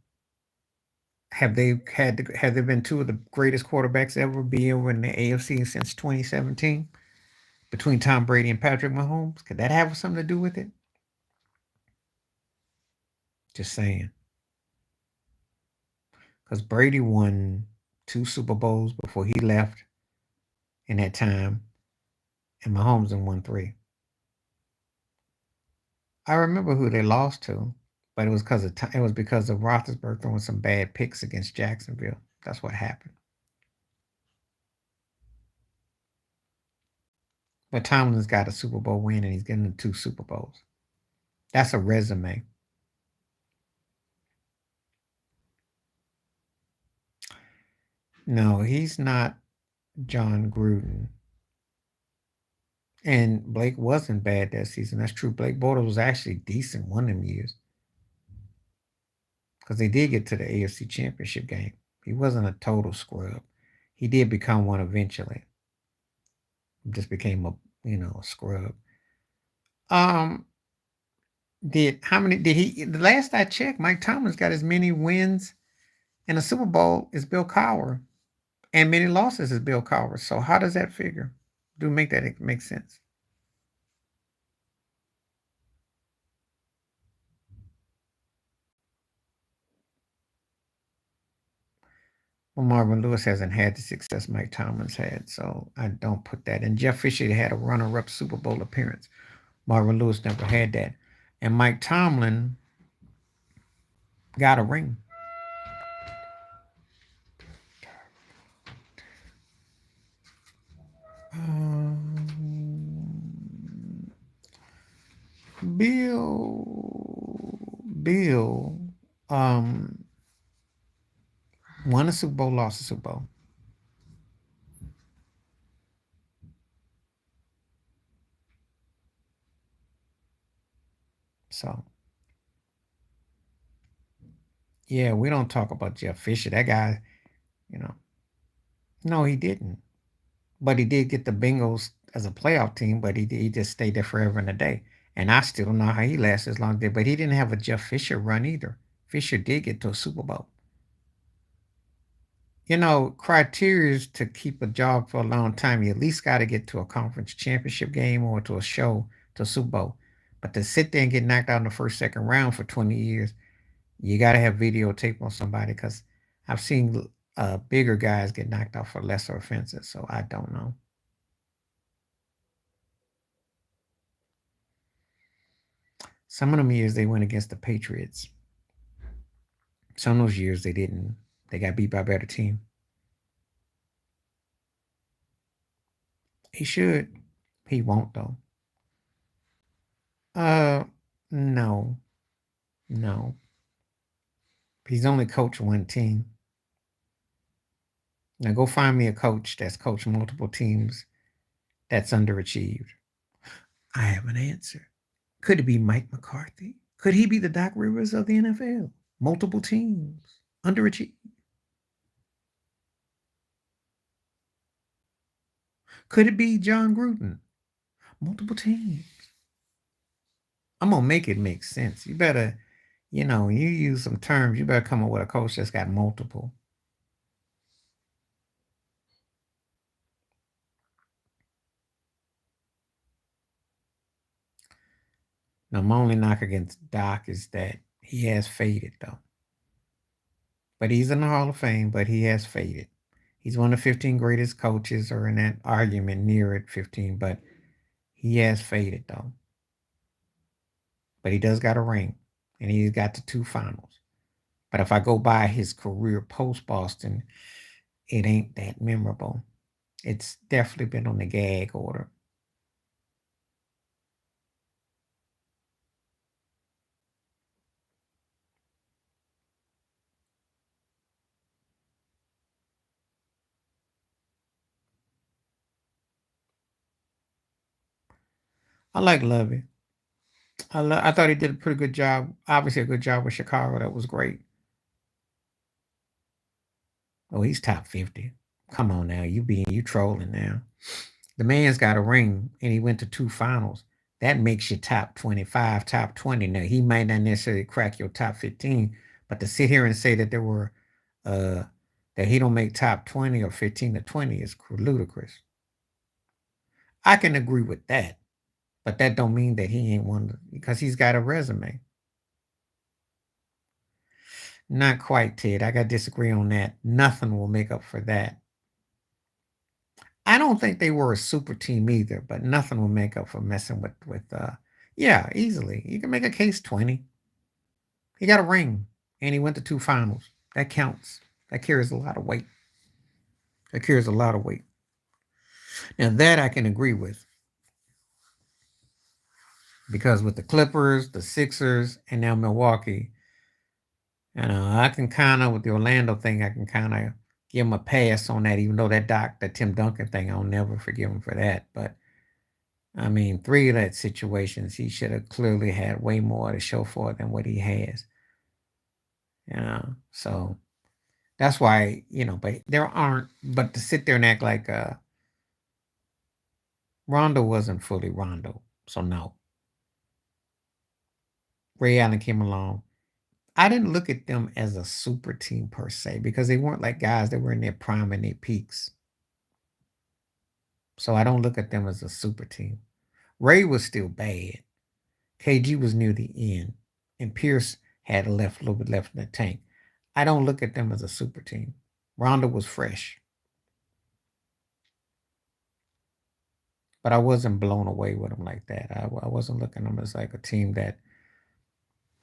have there been two of the greatest quarterbacks ever be in the AFC since 2017 between Tom Brady and Patrick Mahomes? Could that have something to do with it? Just saying. Because Brady won two Super Bowls before he left. in that time, and Mahomes done won 3. I remember who they lost to, but it was because of Roethlisberger throwing some bad picks against Jacksonville. That's what happened. But Tomlin's got a Super Bowl win, and he's getting the 2 Super Bowls. That's a resume. No, he's not John Gruden. And Blake wasn't bad that season. That's true. Blake Bortles was actually decent one of them years because they did get to the AFC Championship game. He wasn't a total scrub. He did become one eventually. He just became a scrub. Um, the last I checked, Mike Tomlin's got as many wins in a Super Bowl as Bill Cowher and many losses as Bill Cowher. So how does that figure? Do make that make sense? Well, Marvin Lewis hasn't had the success Mike Tomlin's had, so I don't put that. And Jeff Fisher had a runner-up Super Bowl appearance. Marvin Lewis never had that. And Mike Tomlin got a ring. Bill won a Super Bowl, lost a Super Bowl. So, yeah, we don't talk about Jeff Fisher. That guy, no, he didn't. But he did get the Bengals as a playoff team, but he just stayed there forever and a day. And I still don't know how he lasted as long as he did, but he didn't have a Jeff Fisher run either. Fisher did get to a Super Bowl. Criteria to keep a job for a long time, you at least got to get to a conference championship game or to a show, to a Super Bowl. But to sit there and get knocked out in the first, second round for 20 years, you got to have videotape on somebody because I've seen bigger guys get knocked out for lesser offenses. So I don't know. Some of them years they went against the Patriots. Some of those years they didn't. They got beat by a better team. He should. He won't though. No. No. He's only coached one team. Now go find me a coach that's coached multiple teams that's underachieved. I have an answer. Could it be Mike McCarthy? Could he be the Doc Rivers of the NFL? Multiple teams, underachieved. Could it be John Gruden? Multiple teams. I'm gonna make it make sense. You better, you use some terms. You better come up with a coach that's got multiple. Now, my only knock against Doc is that he has faded though. But he's in the Hall of Fame, but he has faded. He's one of the 15 greatest coaches, or in that argument near it, 15, but he has faded though. But he does got a ring, and he's got the 2 finals. But if I go by his career post Boston, it ain't that memorable. It's definitely been on the gag order. I like Lovey. I thought he did a pretty good job. Obviously, a good job with Chicago. That was great. Oh, he's top 50. Come on now, you trolling now. The man's got a ring, and he went to 2 finals. That makes you top 25, top 20. Now he might not necessarily crack your top 15, but to sit here and say that uh that he don't make top 20 or 15 to 20 is ludicrous. I can agree with that, but that don't mean that he ain't one because he's got a resume. Not quite, Ted. I got to disagree on that. Nothing will make up for that. I don't think they were a super team either, but nothing will make up for messing with yeah, easily. You can make a case 20. He got a ring and he went to two finals. That counts. That carries a lot of weight. That carries a lot of weight. Now that I can agree with because with the Clippers, the Sixers, and now Milwaukee, I can kind of with the Orlando thing, I can kind of give him a pass on that, even though that Tim Duncan thing, I'll never forgive him for that. But I mean, three of that situations, he should have clearly had way more to show for it than what he has. So that's why, but there aren't, but to sit there and act like Rondo wasn't fully Rondo. So no. Ray Allen came along. I didn't look at them as a super team per se because they weren't like guys that were in their prime and their peaks. So I don't look at them as a super team. Ray was still bad. KG was near the end, and Pierce had a little bit left in the tank. I don't look at them as a super team. Rondo was fresh, but I wasn't blown away with him like that. I wasn't looking at them as like a team that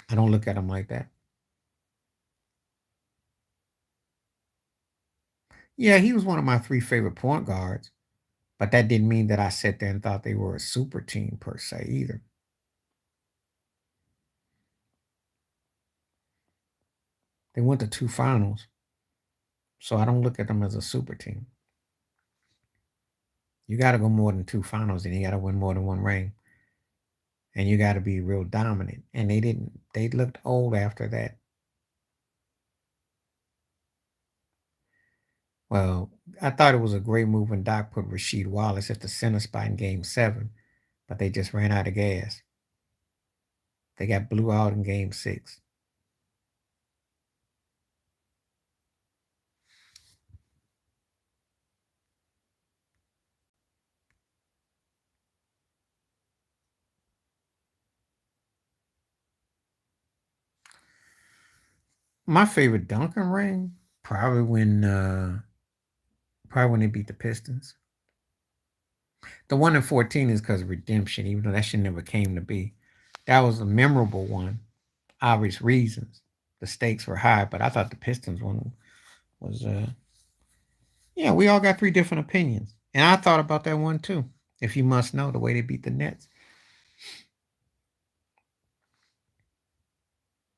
I don't look at them like that. Yeah, he was one of my three favorite point guards, but that didn't mean that I sat there and thought they were a super team per se either. They went to two finals, so I don't look at them as a super team. You got to go more than two finals, and you got to win more than one ring, and you got to be real dominant. And they didn't. They looked old after that. Well, I thought it was a great move when Doc put Rasheed Wallace at the center spot in Game 7, but they just ran out of gas. They got blew out in Game 6. My favorite Duncan ring probably when they beat the Pistons. The one in 14 is because of redemption, even though that shit never came to be. That was a memorable one, obvious reasons. The stakes were high, but I thought the Pistons one was yeah, we all got three different opinions. And I thought about that one too. If you must know the way they beat the Nets.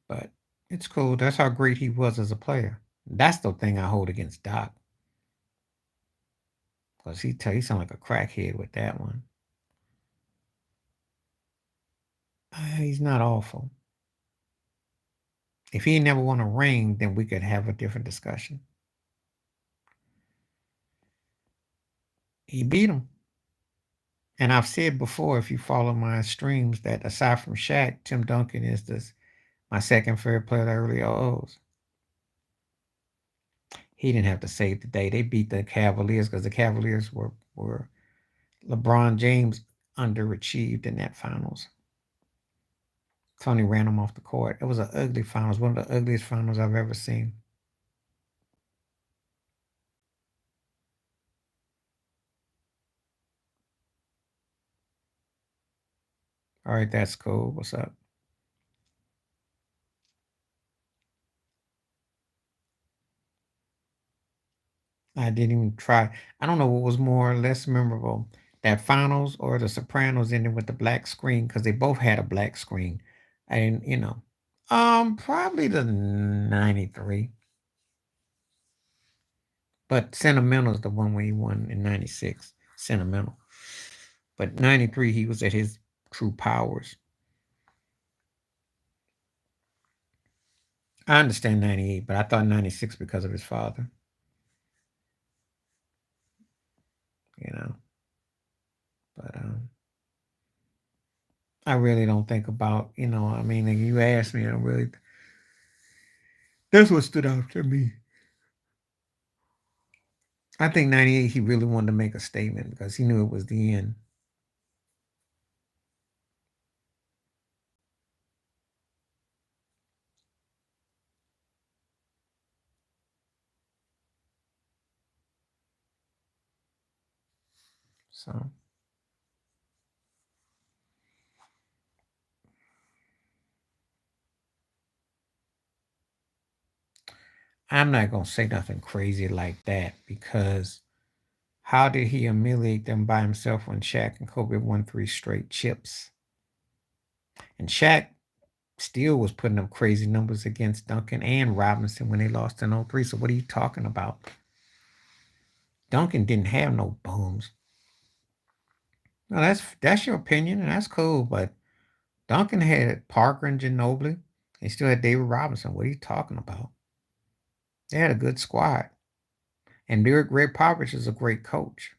But it's cool. That's how great he was as a player. That's the thing I hold against Doc. Because he sound like a crackhead with that one. He's not awful. If he never won a ring, then we could have a different discussion. He beat him. And I've said before, if you follow my streams, that aside from Shaq, Tim Duncan is my second favorite player of the early O's. He didn't have to save the day. They beat the Cavaliers because the Cavaliers were LeBron James underachieved in that finals. Tony ran him off the court. It was an ugly finals, one of the ugliest finals I've ever seen. All right, that's cool. What's up? I didn't even try. I don't know what was more or less memorable, that finals or the Sopranos ending with the black screen because they both had a black screen. I didn't, probably the 93. But Sentimental is the one where he won in 96. Sentimental. But 93, he was at his true powers. I understand 98, but I thought 96 because of his father, you know. But I really don't think about, I mean, you asked me, I really, that's what stood out to me. I think 98, he really wanted to make a statement because he knew it was the end. So I'm not gonna say nothing crazy like that because how did he humiliate them by himself when Shaq and Kobe won 3 straight chips? And Shaq still was putting up crazy numbers against Duncan and Robinson when they lost in '03. So what are you talking about? Duncan didn't have no bums. No, that's your opinion, and that's cool. But Duncan had Parker and Ginobili. They still had David Robinson. What are you talking about? They had a good squad. And Greg Popovich is a great coach.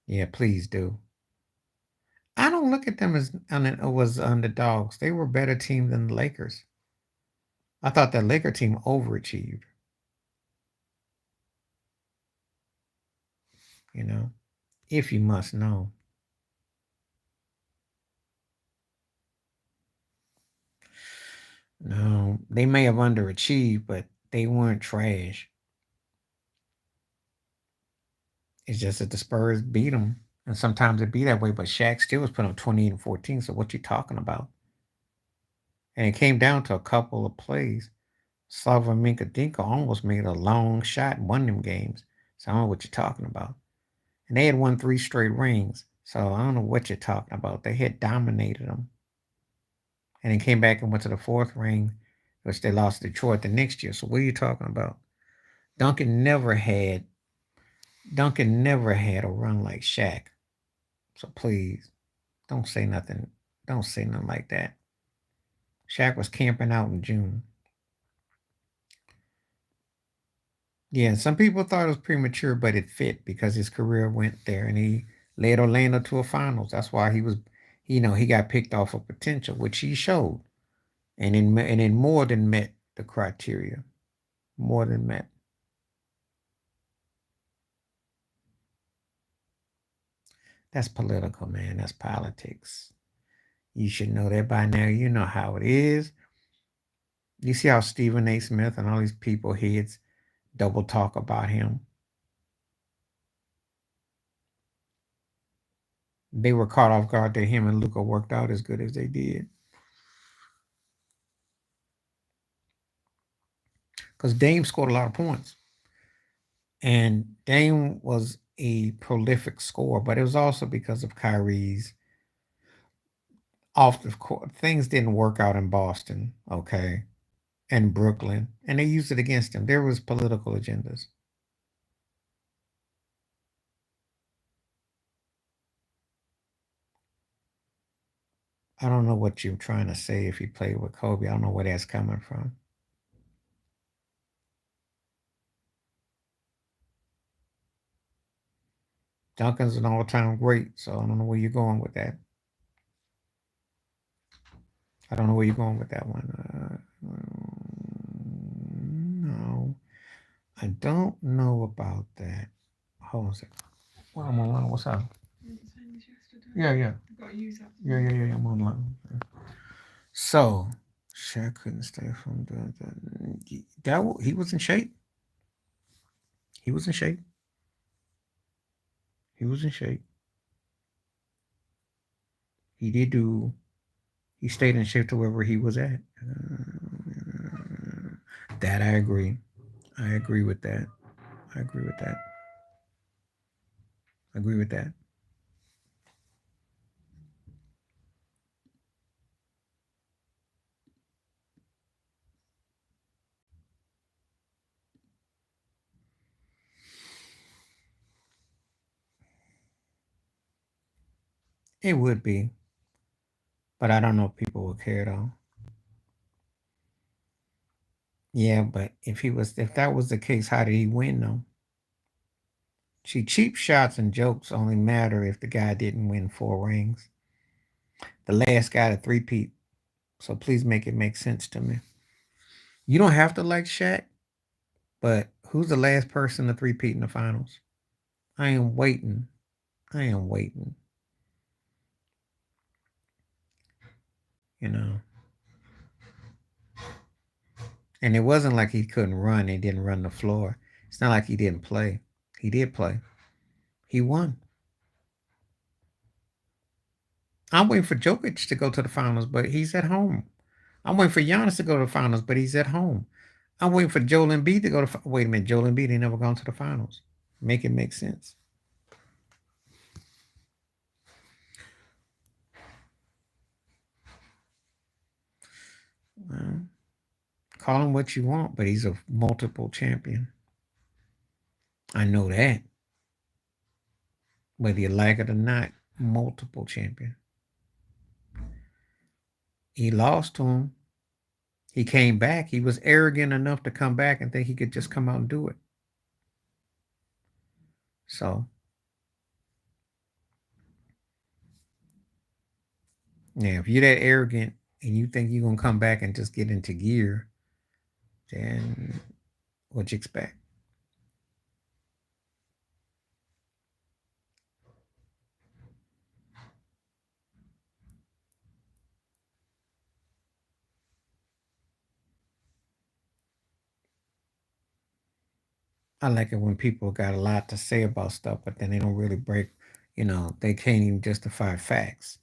Yeah, please do. I don't look at them as was underdogs. They were a better team than the Lakers. I thought that Laker team overachieved. You know, if you must know. No, they may have underachieved, but they weren't trash. It's just that the Spurs beat them, and sometimes it be that way. But Shaq still was putting up 28 and 14. So what you talking about? And it came down to a couple of plays. Slava Minkadinka almost made a long shot and won them games. So I don't know what you're talking about. And they had won 3 straight rings. So I don't know what you're talking about. They had dominated them. And then came back and went to the 4th ring, which they lost to Detroit the next year. So what are you talking about? Duncan never had Duncan never had a run like Shaq. So please, don't say nothing. Don't say nothing like that. Shaq was camping out in June. Yeah, some people thought it was premature, but it fit because his career went there and he led Orlando to a finals. That's why he got picked off of potential, which he showed. And it more than met the criteria. More than met. That's political, man. That's politics. You should know that by now. You know how it is. You see how Stephen A. Smith and all these people heads double talk about him. They were caught off guard that him and Luca worked out as good as they did. Because Dame scored a lot of points. And Dame was a prolific scorer, but it was also because of Kyrie's off the court. Things didn't work out in Boston, okay, and Brooklyn, and they used it against him. There was political agendas. I don't know what you're trying to say if he played with Kobe. I don't know where that's coming from. Duncan's an all-time great, so I don't know where you're going with that. I don't know where you're going with that one. No, I don't know about that. Hold on a second. Well, I'm online. What's up? Yeah, yeah. Yeah. I'm online. So, Shaq couldn't stay from he was in shape. He was in shape. He was in shape. He did do. He stayed in shape to wherever he was at. That I agree. I agree with that. I agree with that. I agree with that. It would be, but I don't know if people would care though. Yeah, but if that was the case, how did he win though? See, cheap shots and jokes only matter if the guy didn't win 4 rings. The last guy to three-peat. So please make it make sense to me. You don't have to like Shaq, but who's the last person to three-peat in the finals? I am waiting. I am waiting. You know. And it wasn't like he couldn't run and didn't run the floor. It's not like he didn't play. He did play. He won. I'm waiting for Jokic to go to the finals, but he's at home. I'm waiting for Giannis to go to the finals, but he's at home. I'm waiting for Joel Embiid to go to. Wait a minute, Joel Embiid ain't never gone to the finals. Make it make sense. Well, call him what you want, but he's a multiple champion. I know that. Whether you like it or not, multiple champion. He lost to him. He came back. He was arrogant enough to come back and think he could just come out and do it. So, yeah, if you're that arrogant and you think you're going to come back and just get into gear, then what you expect? I like it when people got a lot to say about stuff, but then they don't really break, they can't even justify facts.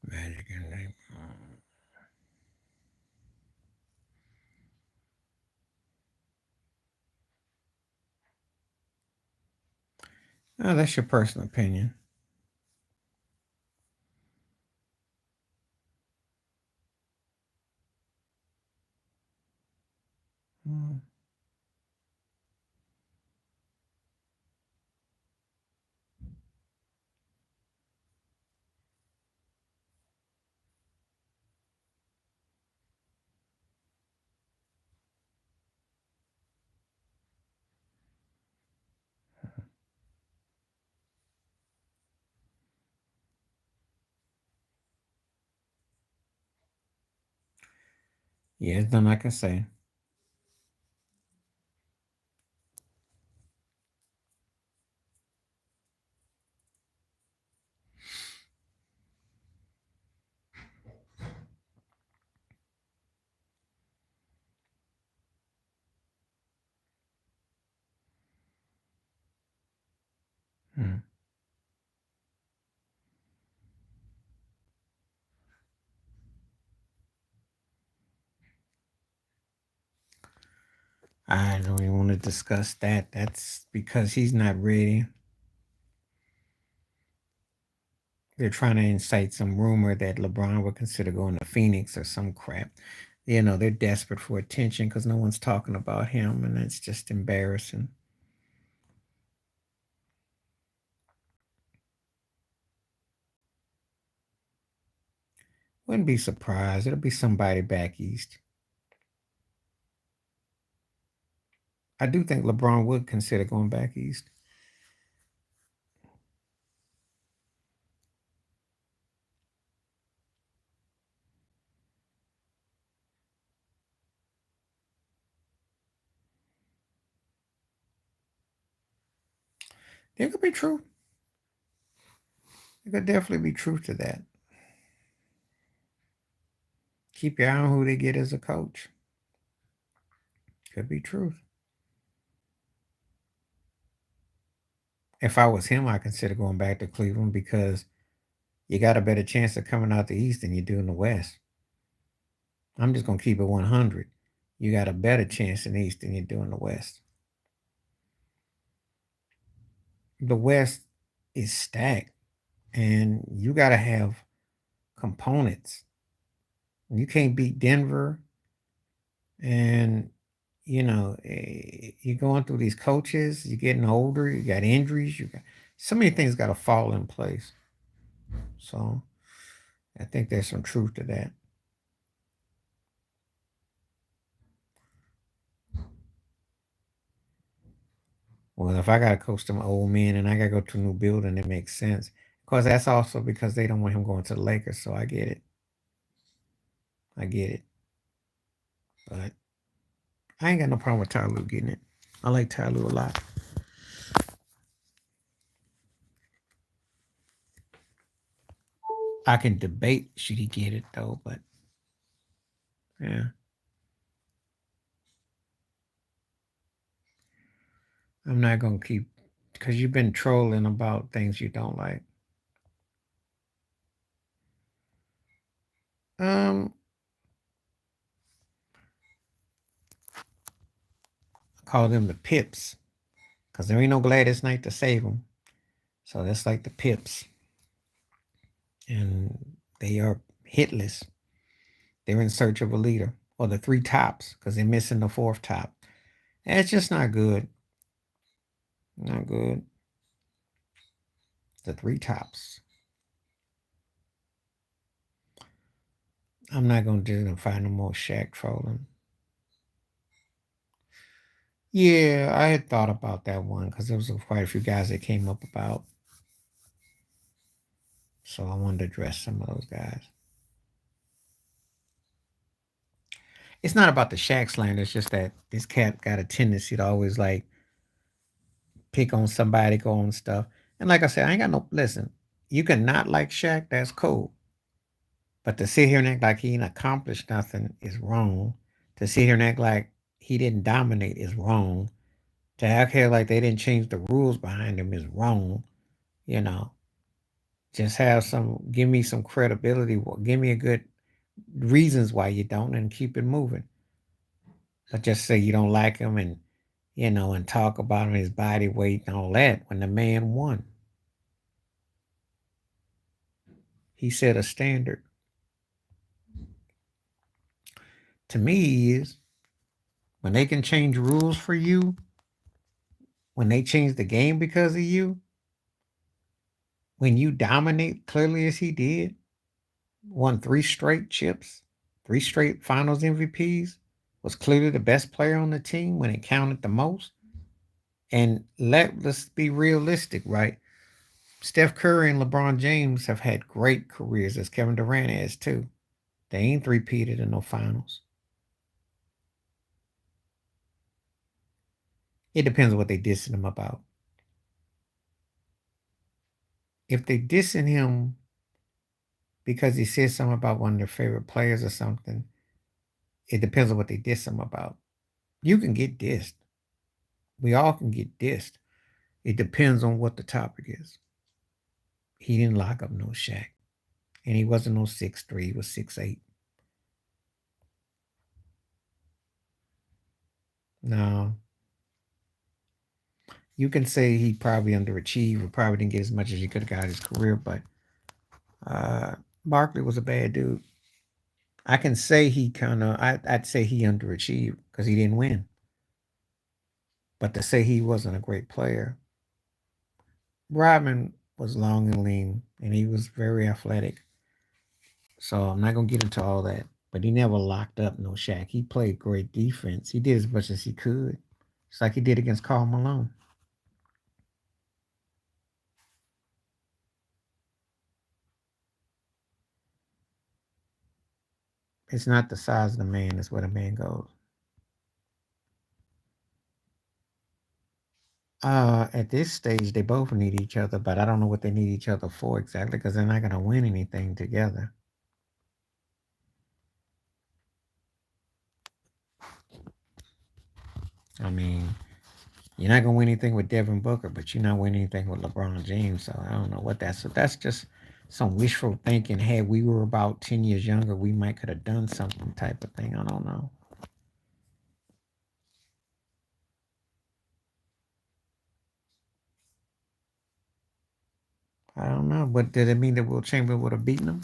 Magic and they, oh, that's your personal opinion. Mm. Yeah, there's nothing I can say. Hmm. I don't even want to discuss that. That's because he's not ready. They're trying to incite some rumor that LeBron would consider going to Phoenix or some crap. They're desperate for attention because no one's talking about him, and it's just embarrassing. Wouldn't be surprised. It'll be somebody back east. I do think LeBron would consider going back east. There could be truth. There could definitely be truth to that. Keep your eye on who they get as a coach. Could be truth. If I was him, I consider going back to Cleveland because you got a better chance of coming out the East than you do in the West. I'm just gonna keep it 100. You got a better chance in the East than you do in the West. The West is stacked, and you got to have components. You can't beat Denver, and you're going through these coaches. You're getting older. You got injuries. You got so many things got to fall in place. So I think there's some truth to that. Well, if I gotta coach them old men and I gotta go to a new building, it makes sense. Of course, that's also because they don't want him going to the Lakers, so I get it. I get it. But I ain't got no problem with Ty Lue getting it. I like Ty Lue a lot. I can debate should he get it though, but yeah. I'm not gonna keep because you've been trolling about things you don't like. Um, I call them the pips because there ain't no Gladys Knight to save them. So that's like the pips, and they are hitless. They're in search of a leader, or the three tops because they're missing the fourth top. And it's just not good. Not good. The three tops. I'm not gonna do them find no more Shaq trolling. Yeah, I had thought about that one because there was quite a few guys that came up about. So I wanted to address some of those guys. It's not about the Shaq slander. It's just that this cat got a tendency to always like pick on somebody, go on stuff. And like I said, I ain't got no listen. You can not like Shaq, that's cool. But to sit here and act like he ain't accomplished nothing is wrong. To sit here and act like he didn't dominate is wrong. To act here like they didn't change the rules behind him is wrong. You know, just have give me some credibility. Give me a good reasons why you don't and keep it moving. But just say you don't like him and, and talk about him, his body weight and all that when the man won. He set a standard. To me, is when they can change rules for you, when they change the game because of you, when you dominate clearly as he did, won 3 straight chips, 3 straight finals MVPs, was clearly the best player on the team when it counted the most. And let's be realistic, right? Steph Curry and LeBron James have had great careers, as Kevin Durant has too. They ain't three-peated in no finals. It depends on what they dissing him about. If they dissing him because he said something about one of their favorite players or something, it depends on what they diss him about. You can get dissed. We all can get dissed. It depends on what the topic is. He didn't lock up no Shaq. And he wasn't no 6'3", he was 6'8". No. You can say he probably underachieved or probably didn't get as much as he could have got in his career, but Barkley was a bad dude. I can say I'd say he underachieved because he didn't win. But to say he wasn't a great player, Rodman was long and lean, and he was very athletic. So I'm not gonna get into all that. But he never locked up no Shaq. He played great defense. He did as much as he could. It's like he did against Karl Malone. It's not the size of the man, it's where the man goes. At this stage, they both need each other, but I don't know what they need each other for exactly because they're not going to win anything together. I mean, you're not going to win anything with Devin Booker, but you're not winning anything with LeBron James. So I don't know what that's. So that's just some wishful thinking. Had we were about 10 years younger, we might could have done something type of thing. I don't know. I don't know. But did it mean that Will Chamberlain would have beaten him?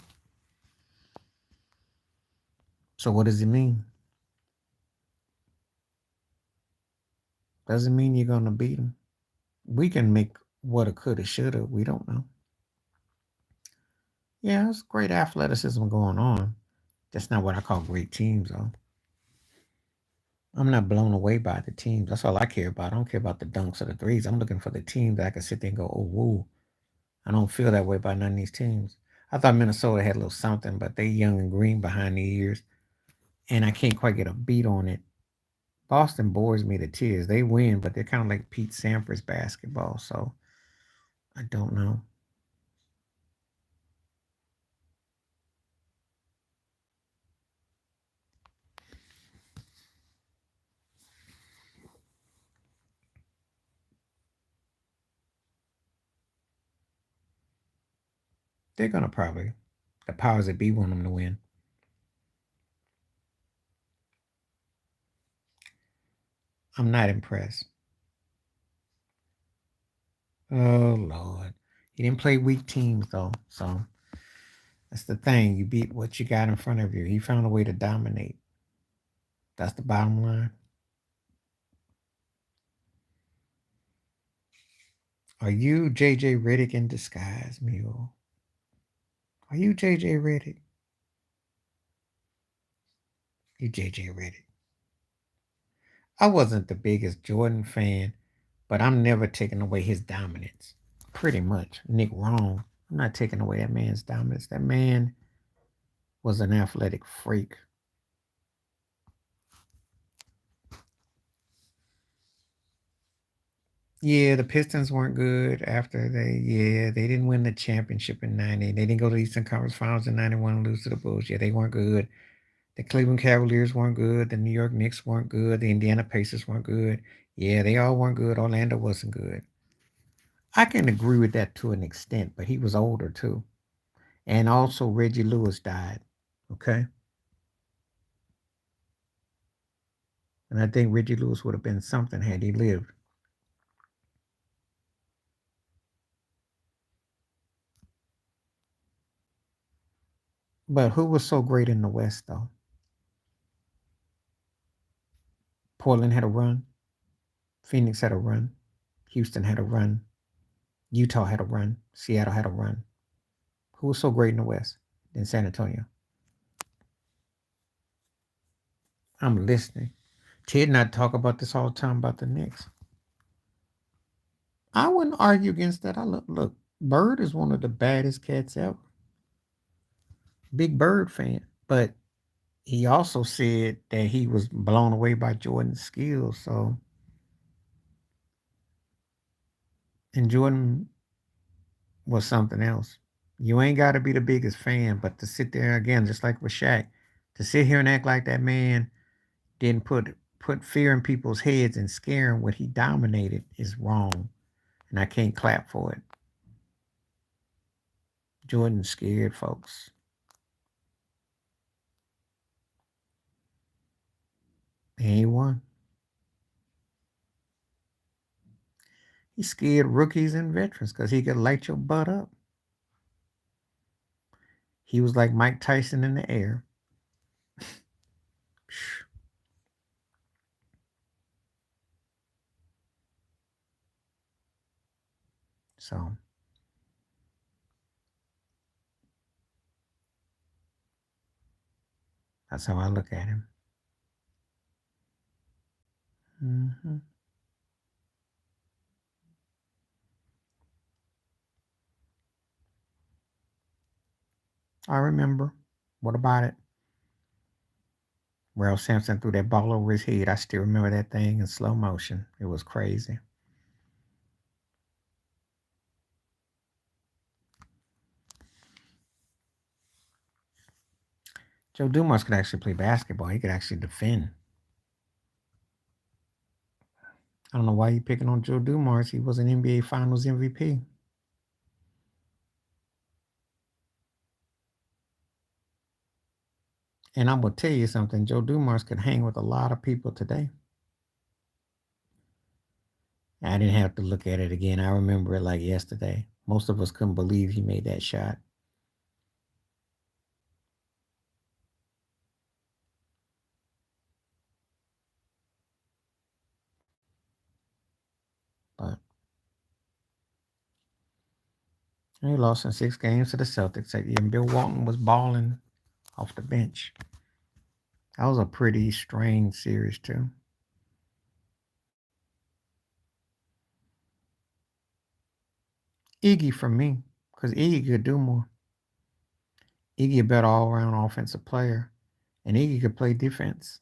So what does it mean? Doesn't mean you're going to beat him. We can make what a coulda, shoulda. We don't know. Yeah, it's great athleticism going on. That's not what I call great teams, though. I'm not blown away by the teams. That's all I care about. I don't care about the dunks or the threes. I'm looking for the team that I can sit there and go, oh, woo. I don't feel that way about none of these teams. I thought Minnesota had a little something, but they young and green behind the ears, and I can't quite get a beat on it. Boston bores me to tears. They win, but they're kind of like Pete Sampras basketball, so I don't know. They're gonna probably the powers that be want them to win. I'm not impressed. Oh Lord, he didn't play weak teams though, so that's the thing. You beat what you got in front of you. He found a way to dominate. That's the bottom line. Are you JJ Redick in disguise, Mule? Are you JJ Redick? You JJ Redick. I wasn't the biggest Jordan fan, but I'm never taking away his dominance. Pretty much. Nick wrong. I'm not taking away that man's dominance. That man was an athletic freak. Yeah, the Pistons weren't good after they didn't win the championship in 90. They didn't go to the Eastern Conference Finals in 91 and lose to the Bulls. Yeah, they weren't good. The Cleveland Cavaliers weren't good. The New York Knicks weren't good. The Indiana Pacers weren't good. Yeah, they all weren't good. Orlando wasn't good. I can agree with that to an extent, but he was older too. And also Reggie Lewis died. Okay. And I think Reggie Lewis would have been something had he lived. But who was so great in the West though? Portland had a run. Phoenix had a run. Houston had a run. Utah had a run. Seattle had a run. Who was so great in the West? In San Antonio. I'm listening. Ted and I talk about this all the time about the Knicks. I wouldn't argue against that. I look. Bird is one of the baddest cats ever. Big Bird fan. But he also said that he was blown away by Jordan's skills. So, and Jordan was something else. You ain't got to be the biggest fan, but to sit there again, just like with Shaq, to sit here and act like that man didn't put fear in people's heads and scare them what he dominated is wrong, and I can't clap for it. Jordan scared folks. He won. He scared rookies and veterans because he could light your butt up. He was like Mike Tyson in the air. So that's how I look at him. Hmm. I remember. What about it? Ralph Sampson threw that ball over his head. I still remember that thing in slow motion. It was crazy. Joe Dumars could actually play basketball. He could actually defend. I don't know why you picking on Joe Dumars. He was an NBA Finals MVP. And I'm gonna tell you something. Joe Dumars could hang with a lot of people today. I didn't have to look at it again. I remember it like yesterday. Most of us couldn't believe he made that shot. But he lost in 6 games to the Celtics that year. And Bill Walton was balling off the bench. That was a pretty strange series too. Iggy for me, because Iggy could do more. Iggy a better all around offensive player, and Iggy could play defense.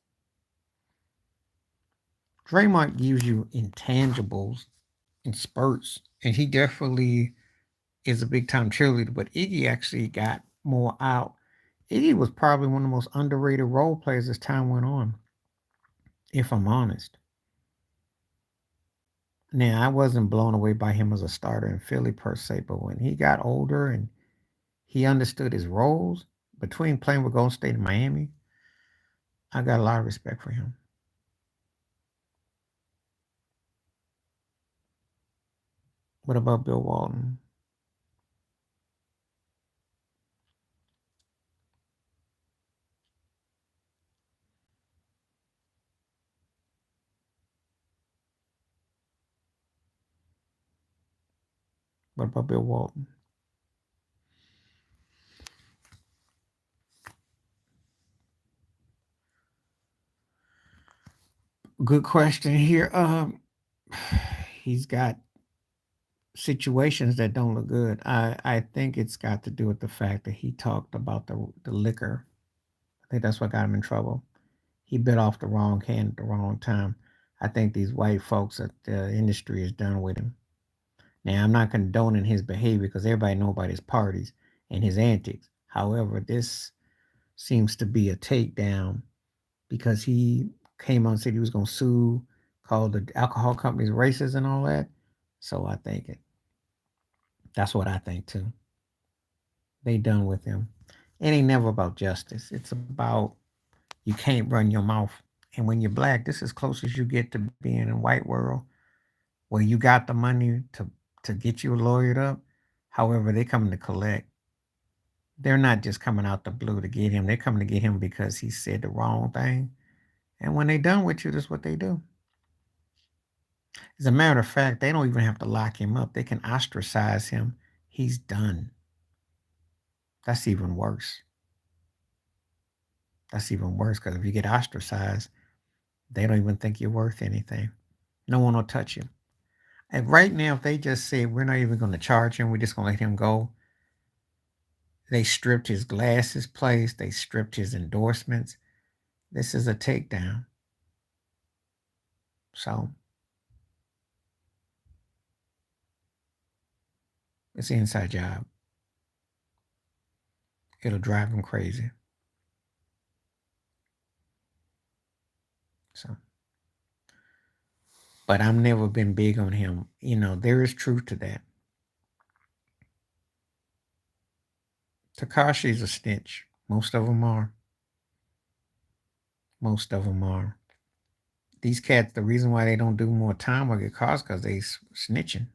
Draymond gives you intangibles in spurts, and he definitely is a big time cheerleader. But Iggy actually got more out. Iggy was probably one of the most underrated role players as time went on, if I'm honest. Now, I wasn't blown away by him as a starter in Philly per se, but when he got older and he understood his roles between playing with Golden State and Miami, I got a lot of respect for him. What about Bill Walton? What about Bill Walton? Good question here. He's got situations that don't look good. I think it's got to do with the fact that he talked about the liquor. I think that's what got him in trouble. He bit off the wrong hand at the wrong time. I think these white folks at the industry is done with him. Now I'm not condoning his behavior because everybody knows about his parties and his antics. However, this seems to be a takedown because he came on and said he was going to sue, called the alcohol companies racist and all that. So I think that's what I think too. They done with him. It ain't never about justice. It's about you can't run your mouth. And when you're black, this is as close as you get to being in a white world where you got the money to get you lawyered up. However, they come to collect. They're not just coming out the blue to get him. They're coming to get him because he said the wrong thing. And when they done with you, that's what they do. As a matter of fact, they don't even have to lock him up. They can ostracize him. He's done. That's even worse. That's even worse because if you get ostracized, they don't even think you're worth anything. No one will touch you. And right now, if they just say we're not even going to charge him, we're just going to let him go, they stripped his glasses place, they stripped his endorsements. This is a takedown. So it's an inside job. It'll drive him crazy. So, but I've never been big on him. You know, there is truth to that. Takashi's a snitch. Most of them are. Most of them are. These cats, the reason why they don't do more time or get caught because they snitching.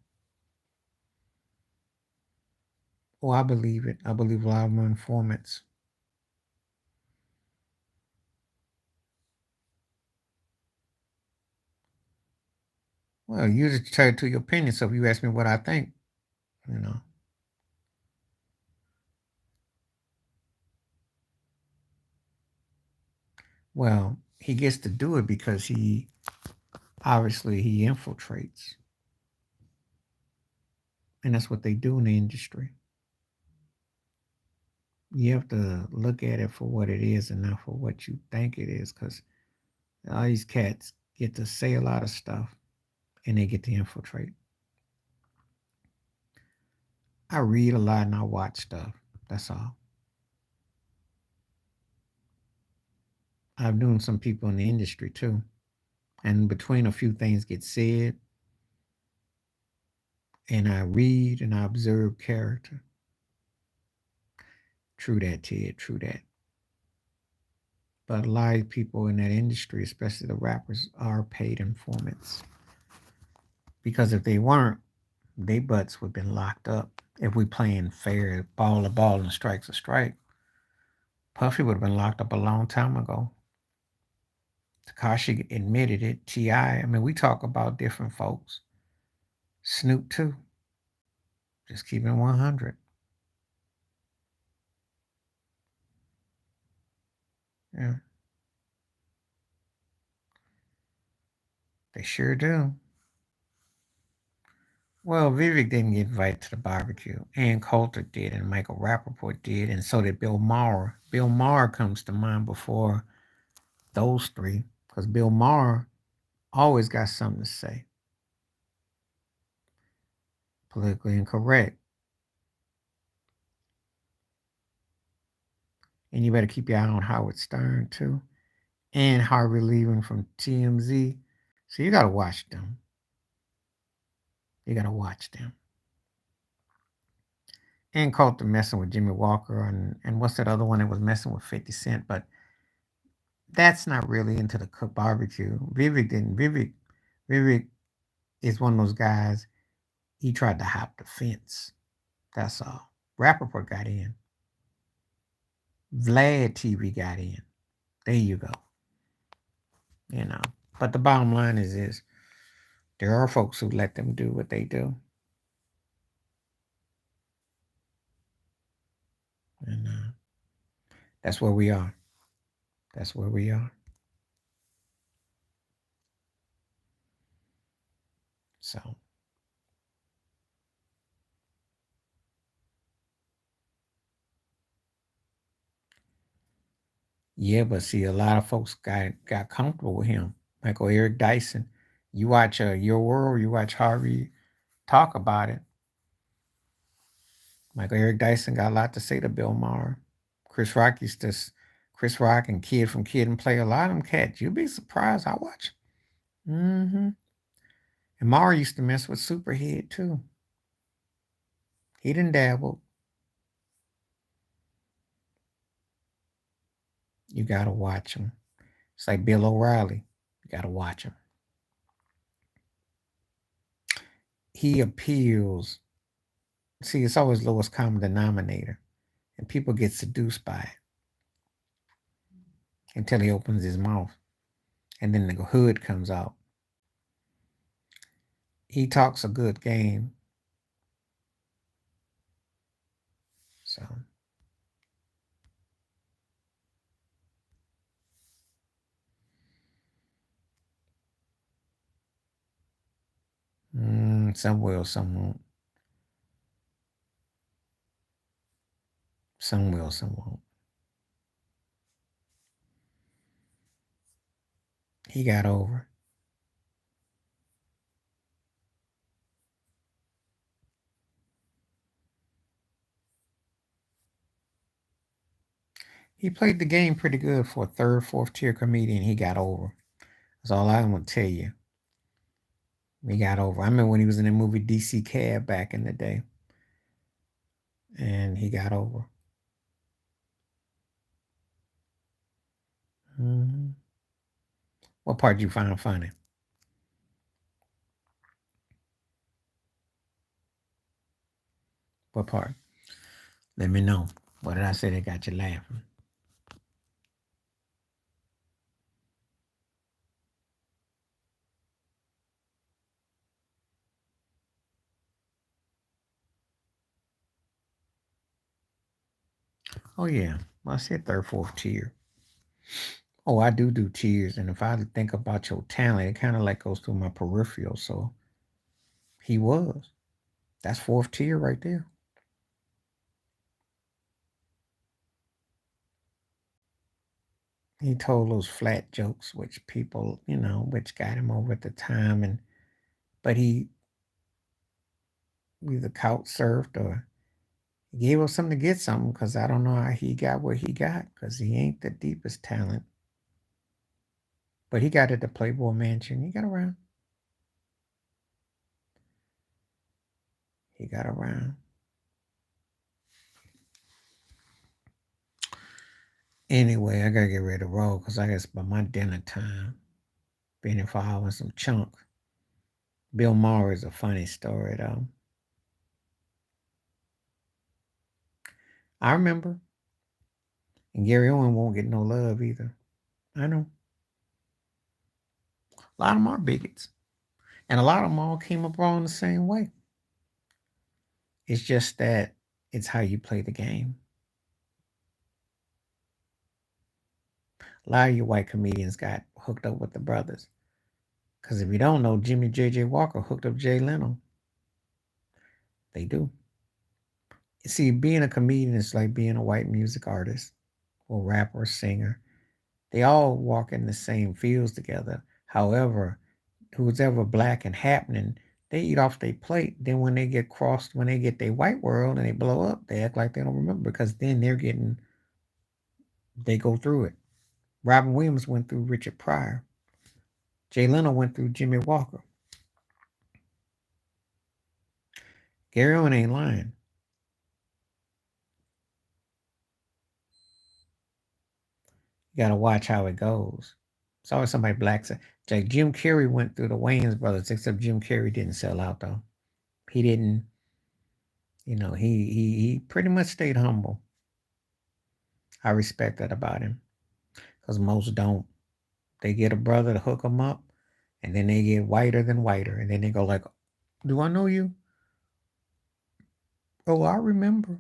Oh, I believe it. I believe a lot of them are informants. Well, you just tell it to your opinion. So if you ask me what I think, you know, well, he gets to do it because he obviously he infiltrates, and that's what they do in the industry. You have to look at it for what it is and not for what you think it is, because all these cats get to say a lot of stuff and they get to infiltrate. I read a lot and I watch stuff. That's all. I've known some people in the industry too. And between a few things get said, and I read and I observe character. True that, Ted. True that. But a lot of people in that industry, especially the rappers, are paid informants. Because if they weren't, they butts would have been locked up. If we playing fair, ball to ball and strike's a strike, Puffy would have been locked up a long time ago. Takashi admitted it. T.I., I mean, we talk about different folks. Snoop, too. Just keeping it 100. Yeah, they sure do. Well, Vivek didn't get invited to the barbecue. Ann Coulter did, and Michael Rappaport did, and so did Bill Maher. Bill Maher comes to mind before those three, because Bill Maher always got something to say. Politically incorrect. And you better keep your eye on Howard Stern, too. And Harvey Levin from TMZ. So you got to watch them. You got to watch them. And Coulter messing with Jimmy Walker, and what's that other one that was messing with 50 Cent? But that's not really into the cook barbecue. Vivek didn't. Vivek is one of those guys. He tried to hop the fence. That's all. Rappaport got in. Vlad TV got in. There you go. You know. But the bottom line is this: there are folks who let them do what they do, and that's where we are. That's where we are. So yeah, but see, a lot of folks got comfortable with him. Michael Eric Dyson. You watch Your World. You watch Harvey talk about it. Michael Eric Dyson got a lot to say to Bill Maher. Chris Rock used to, Chris Rock and Kid from Kid and Play, a lot of them cats. You'd be surprised. I watch. Mm-hmm. And Maher used to mess with Superhead too. He didn't dabble. You gotta watch him. It's like Bill O'Reilly. You gotta watch him. He appeals. See, it's always lowest common denominator, and people get seduced by it until he opens his mouth, and then the hood comes out. He talks a good game. So some will, some won't. Some will, some won't. He got over. He played the game pretty good for a third, fourth tier comedian. He got over. That's all I'm gonna tell you. He got over. I remember when he was in the movie DC Cab back in the day, and he got over. Mm-hmm. What part did you find funny? What part? Let me know. What did I say that got you laughing? Oh yeah. Well, I said third, fourth tier. Oh, I do tiers, and if I think about your talent, it kind of like goes through my peripheral. So he was. That's fourth tier right there. He told those flat jokes, which people, which got him over at the time, but he either couch surfed or he gave us something to get something, because I don't know how he got what he got, because he ain't the deepest talent. But he got at the Playboy Mansion. He got around. He got around. Anyway, I gotta get ready to roll because I guess by my dinner time. Been here for hours, some chunk. Bill Maher is a funny story though. I remember. And Gary Owen won't get no love either. I know. A lot of them are bigots. And a lot of them all came up wrong the same way. It's just that it's how you play the game. A lot of you white comedians got hooked up with the brothers. Because if you don't know, Jimmy J.J. Walker hooked up Jay Leno. They do. See, being a comedian is like being a white music artist or rapper or singer. They all walk in the same fields together. However, who's ever black and happening, they eat off their plate. Then when they get crossed, when they get their white world and they blow up, they act like they don't remember because then they go through it. Robin Williams went through Richard Pryor. Jay Leno went through Jimmy Walker. Gary Owen ain't lying. You got to watch how it goes. It's always somebody black. Like Jim Carrey went through the Wayans brothers, except Jim Carrey didn't sell out though. He didn't. He pretty much stayed humble. I respect that about him because most don't. They get a brother to hook them up, and then they get whiter than whiter, and then they go like, "Do I know you? Oh, I remember."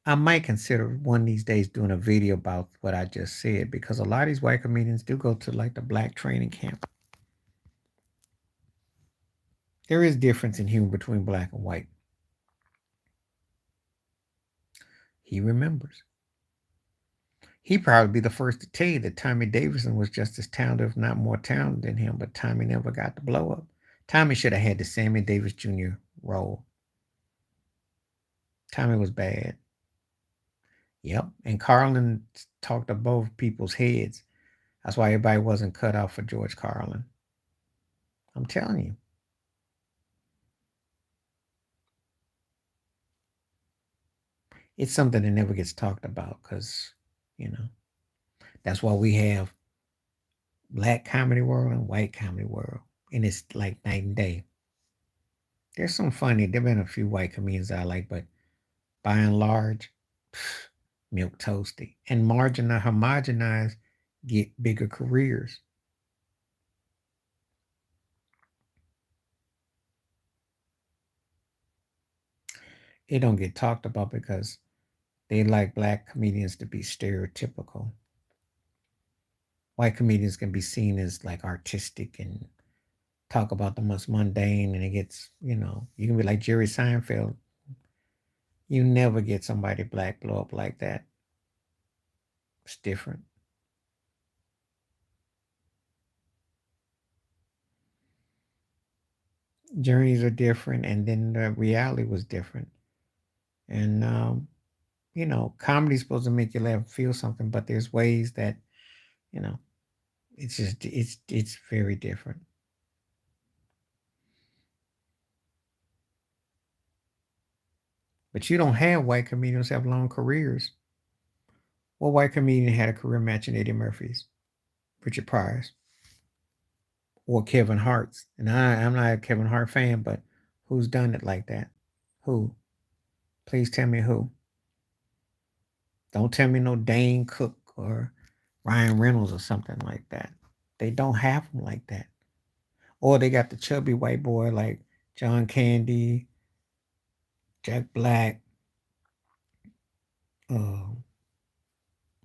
I might consider one of these days doing a video about what I just said because a lot of these white comedians do go to like the black training camp. There is difference in humor between black and white. He remembers. He'd probably be the first to tell you that Tommy Davidson was just as talented, if not more talented than him, but Tommy never got the blow up. Tommy should have had the Sammy Davis Jr. role. Tommy was bad. Yep. And Carlin talked above people's heads. That's why everybody wasn't cut out for George Carlin. I'm telling you. It's something that never gets talked about because, that's why we have black comedy world and white comedy world. And it's like night and day. There's some funny, there have been a few white comedians I like, but by and large, milk toasty. And homogenized get bigger careers. It don't get talked about because they like black comedians to be stereotypical. White comedians can be seen as like artistic and talk about the most mundane, and it gets, you can be like Jerry Seinfeld. You never get somebody black blow up like that. It's different. Journeys are different, and then the reality was different. And comedy's supposed to make you laugh and feel something, but there's ways that, you know, it's very different. But you don't have white comedians have long careers. What white comedian had a career matching Eddie Murphy's, Richard Pryor's, or Kevin Hart's? And I'm not a Kevin Hart fan, but who's done it like that? Who? Please tell me who. Don't tell me no Dane Cook or Ryan Reynolds or something like that. They don't have them like that. Or they got the chubby white boy like John Candy, Jack Black, uh,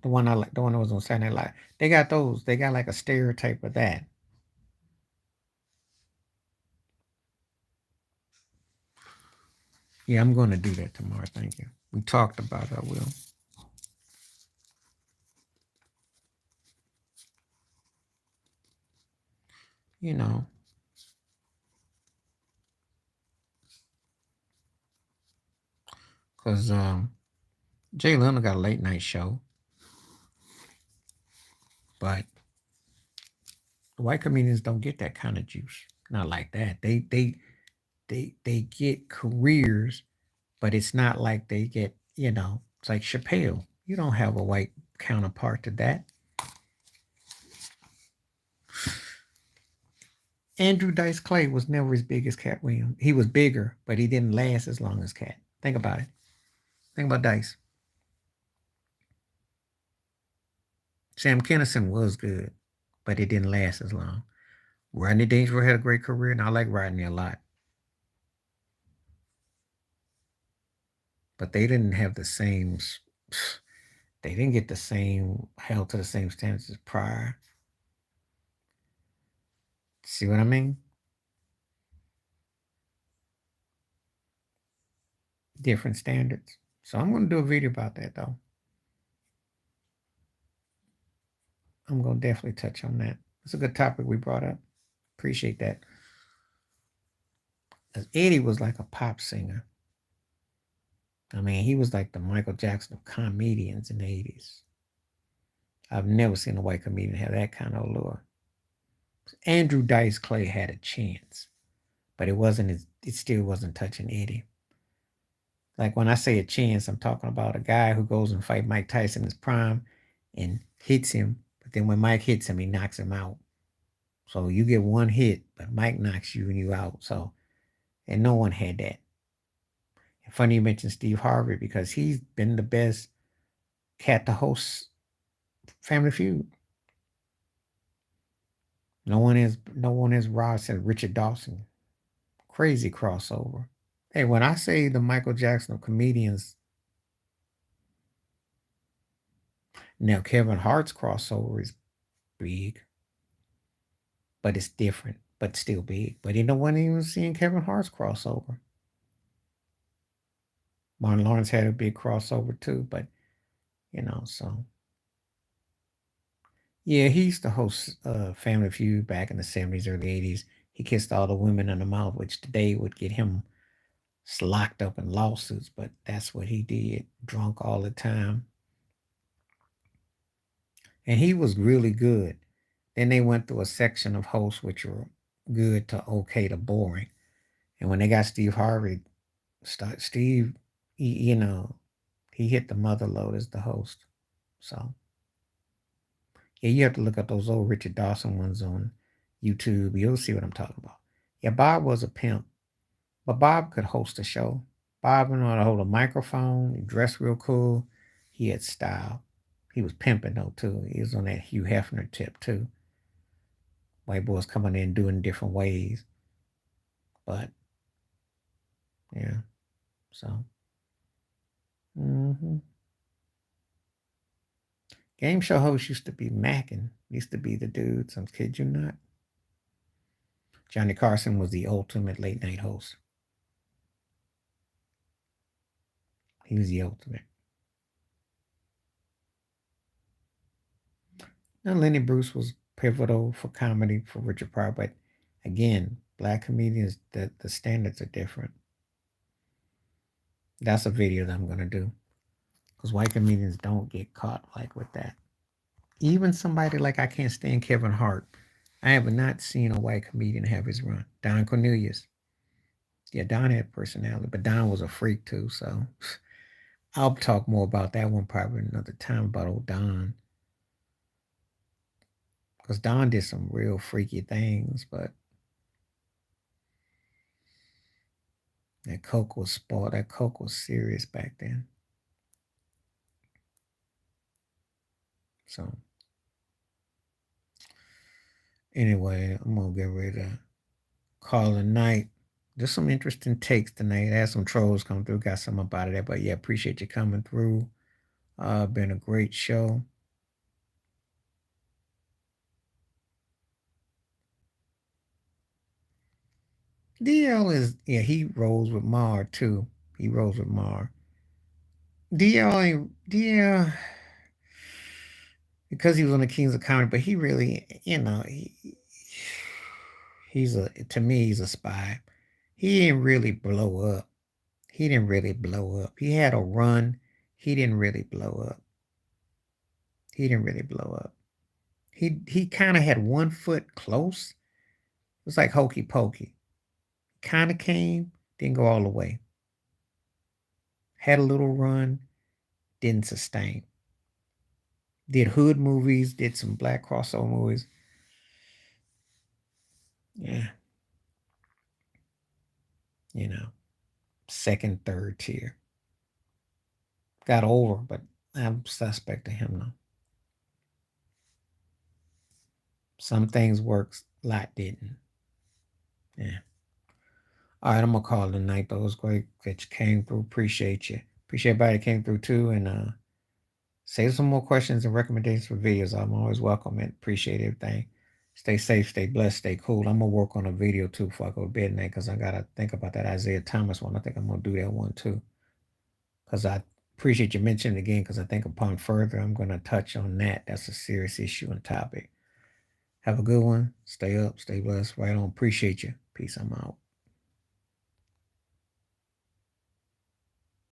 the one I like, the one that was on Saturday Night Live. They got those. They got like a stereotype of that. Yeah, I'm going to do that tomorrow. Thank you. We talked about it. I will. You know, because Jay Leno got a late night show, but the white comedians don't get that kind of juice. Not like that. They get careers, but it's not like they get, it's like Chappelle. You don't have a white counterpart to that. Andrew Dice Clay was never as big as Cat Williams. He was bigger, but he didn't last as long as Cat. Think about it. Think about Dice. Sam Kinison was good, but it didn't last as long. Rodney Dangerfield had a great career, and I like Rodney a lot. But they didn't have the same. They didn't get the same held to the same standards as Pryor. See what I mean? Different standards. So I'm going to do a video about that though. I'm going to definitely touch on that. It's a good topic we brought up. Appreciate that. Because Eddie was like a pop singer. I mean, he was like the Michael Jackson of comedians in the 80s. I've never seen a white comedian have that kind of allure. Andrew Dice Clay had a chance, but it still wasn't touching Eddie. Like when I say a chance, I'm talking about a guy who goes and fight Mike Tyson in his prime and hits him, but then when Mike hits him, he knocks him out. So you get one hit, but Mike knocks you and you out. So, and no one had that. And funny you mentioned Steve Harvey because he's been the best cat to host Family Feud. No one is Ross and Richard Dawson. Crazy crossover. Hey, when I say the Michael Jackson of comedians, now Kevin Hart's crossover is big, but it's different, but still big. But no one even seeing Kevin Hart's crossover. Martin Lawrence had a big crossover too, but so yeah, he used to host Family Feud back in the 70s, early 80s. He kissed all the women in the mouth, which today would get him locked up in lawsuits, but that's what he did, drunk all the time. And he was really good. Then they went through a section of hosts which were good to okay to boring. And when they got Steve Harvey, Steve, he hit the mother load as the host. So, yeah, you have to look up those old Richard Dawson ones on YouTube. You'll see what I'm talking about. Yeah, Bob was a pimp, but Bob could host a show. Bob knew how to hold a microphone. He dressed real cool. He had style. He was pimping though too. He was on that Hugh Hefner tip too. White boys coming in doing different ways. But yeah, so game show hosts used to be macking. Used to be the dudes. I'm kid you not. Johnny Carson was the ultimate late night host. He was the ultimate. Now Lenny Bruce was pivotal for comedy for Richard Pryor, but again, black comedians, the standards are different. That's a video that I'm gonna do. Because white comedians don't get caught like with that. Even somebody like I can't stand Kevin Hart. I have not seen a white comedian have his run. Don Cornelius. Yeah, Don had personality, but Don was a freak too, so I'll talk more about that one probably another time about old Don. Because Don did some real freaky things, but that coke was spoiled. That coke was serious back then. So anyway, I'm gonna get ready to call it a night. Just some interesting takes tonight. I had some trolls come through, got some about it, but yeah, appreciate you coming through. Been a great show. DL is he rolls with Mar too. He rolls with Mar. DL ain't DL because he was on the Kings of Comedy, but he really, he's a to me he's a spy. He didn't really blow up. He didn't really blow up. He had a run. He didn't really blow up. He didn't really blow up. He kind of had one foot close. It was like hokey pokey. Kind of came, didn't go all the way. Had a little run, didn't sustain. Did hood movies, did some black crossover movies. Yeah. Second, third tier. Got over, but I'm suspect of him now. Some things works, a lot didn't. Yeah. All right, I'm gonna call it a night, but it was great that you came through. Appreciate you. Appreciate everybody that came through too, and save some more questions and recommendations for videos. I'm always welcome and appreciate everything. Stay safe, stay blessed, stay cool. I'm gonna work on a video too before I go to bed tonight because I gotta think about that Isaiah Thomas one. I think I'm gonna do that one too. Because I appreciate you mentioning it again, because I think upon further I'm gonna touch on that. That's a serious issue and topic. Have a good one. Stay up, stay blessed. Right on. Appreciate you. Peace. I'm out.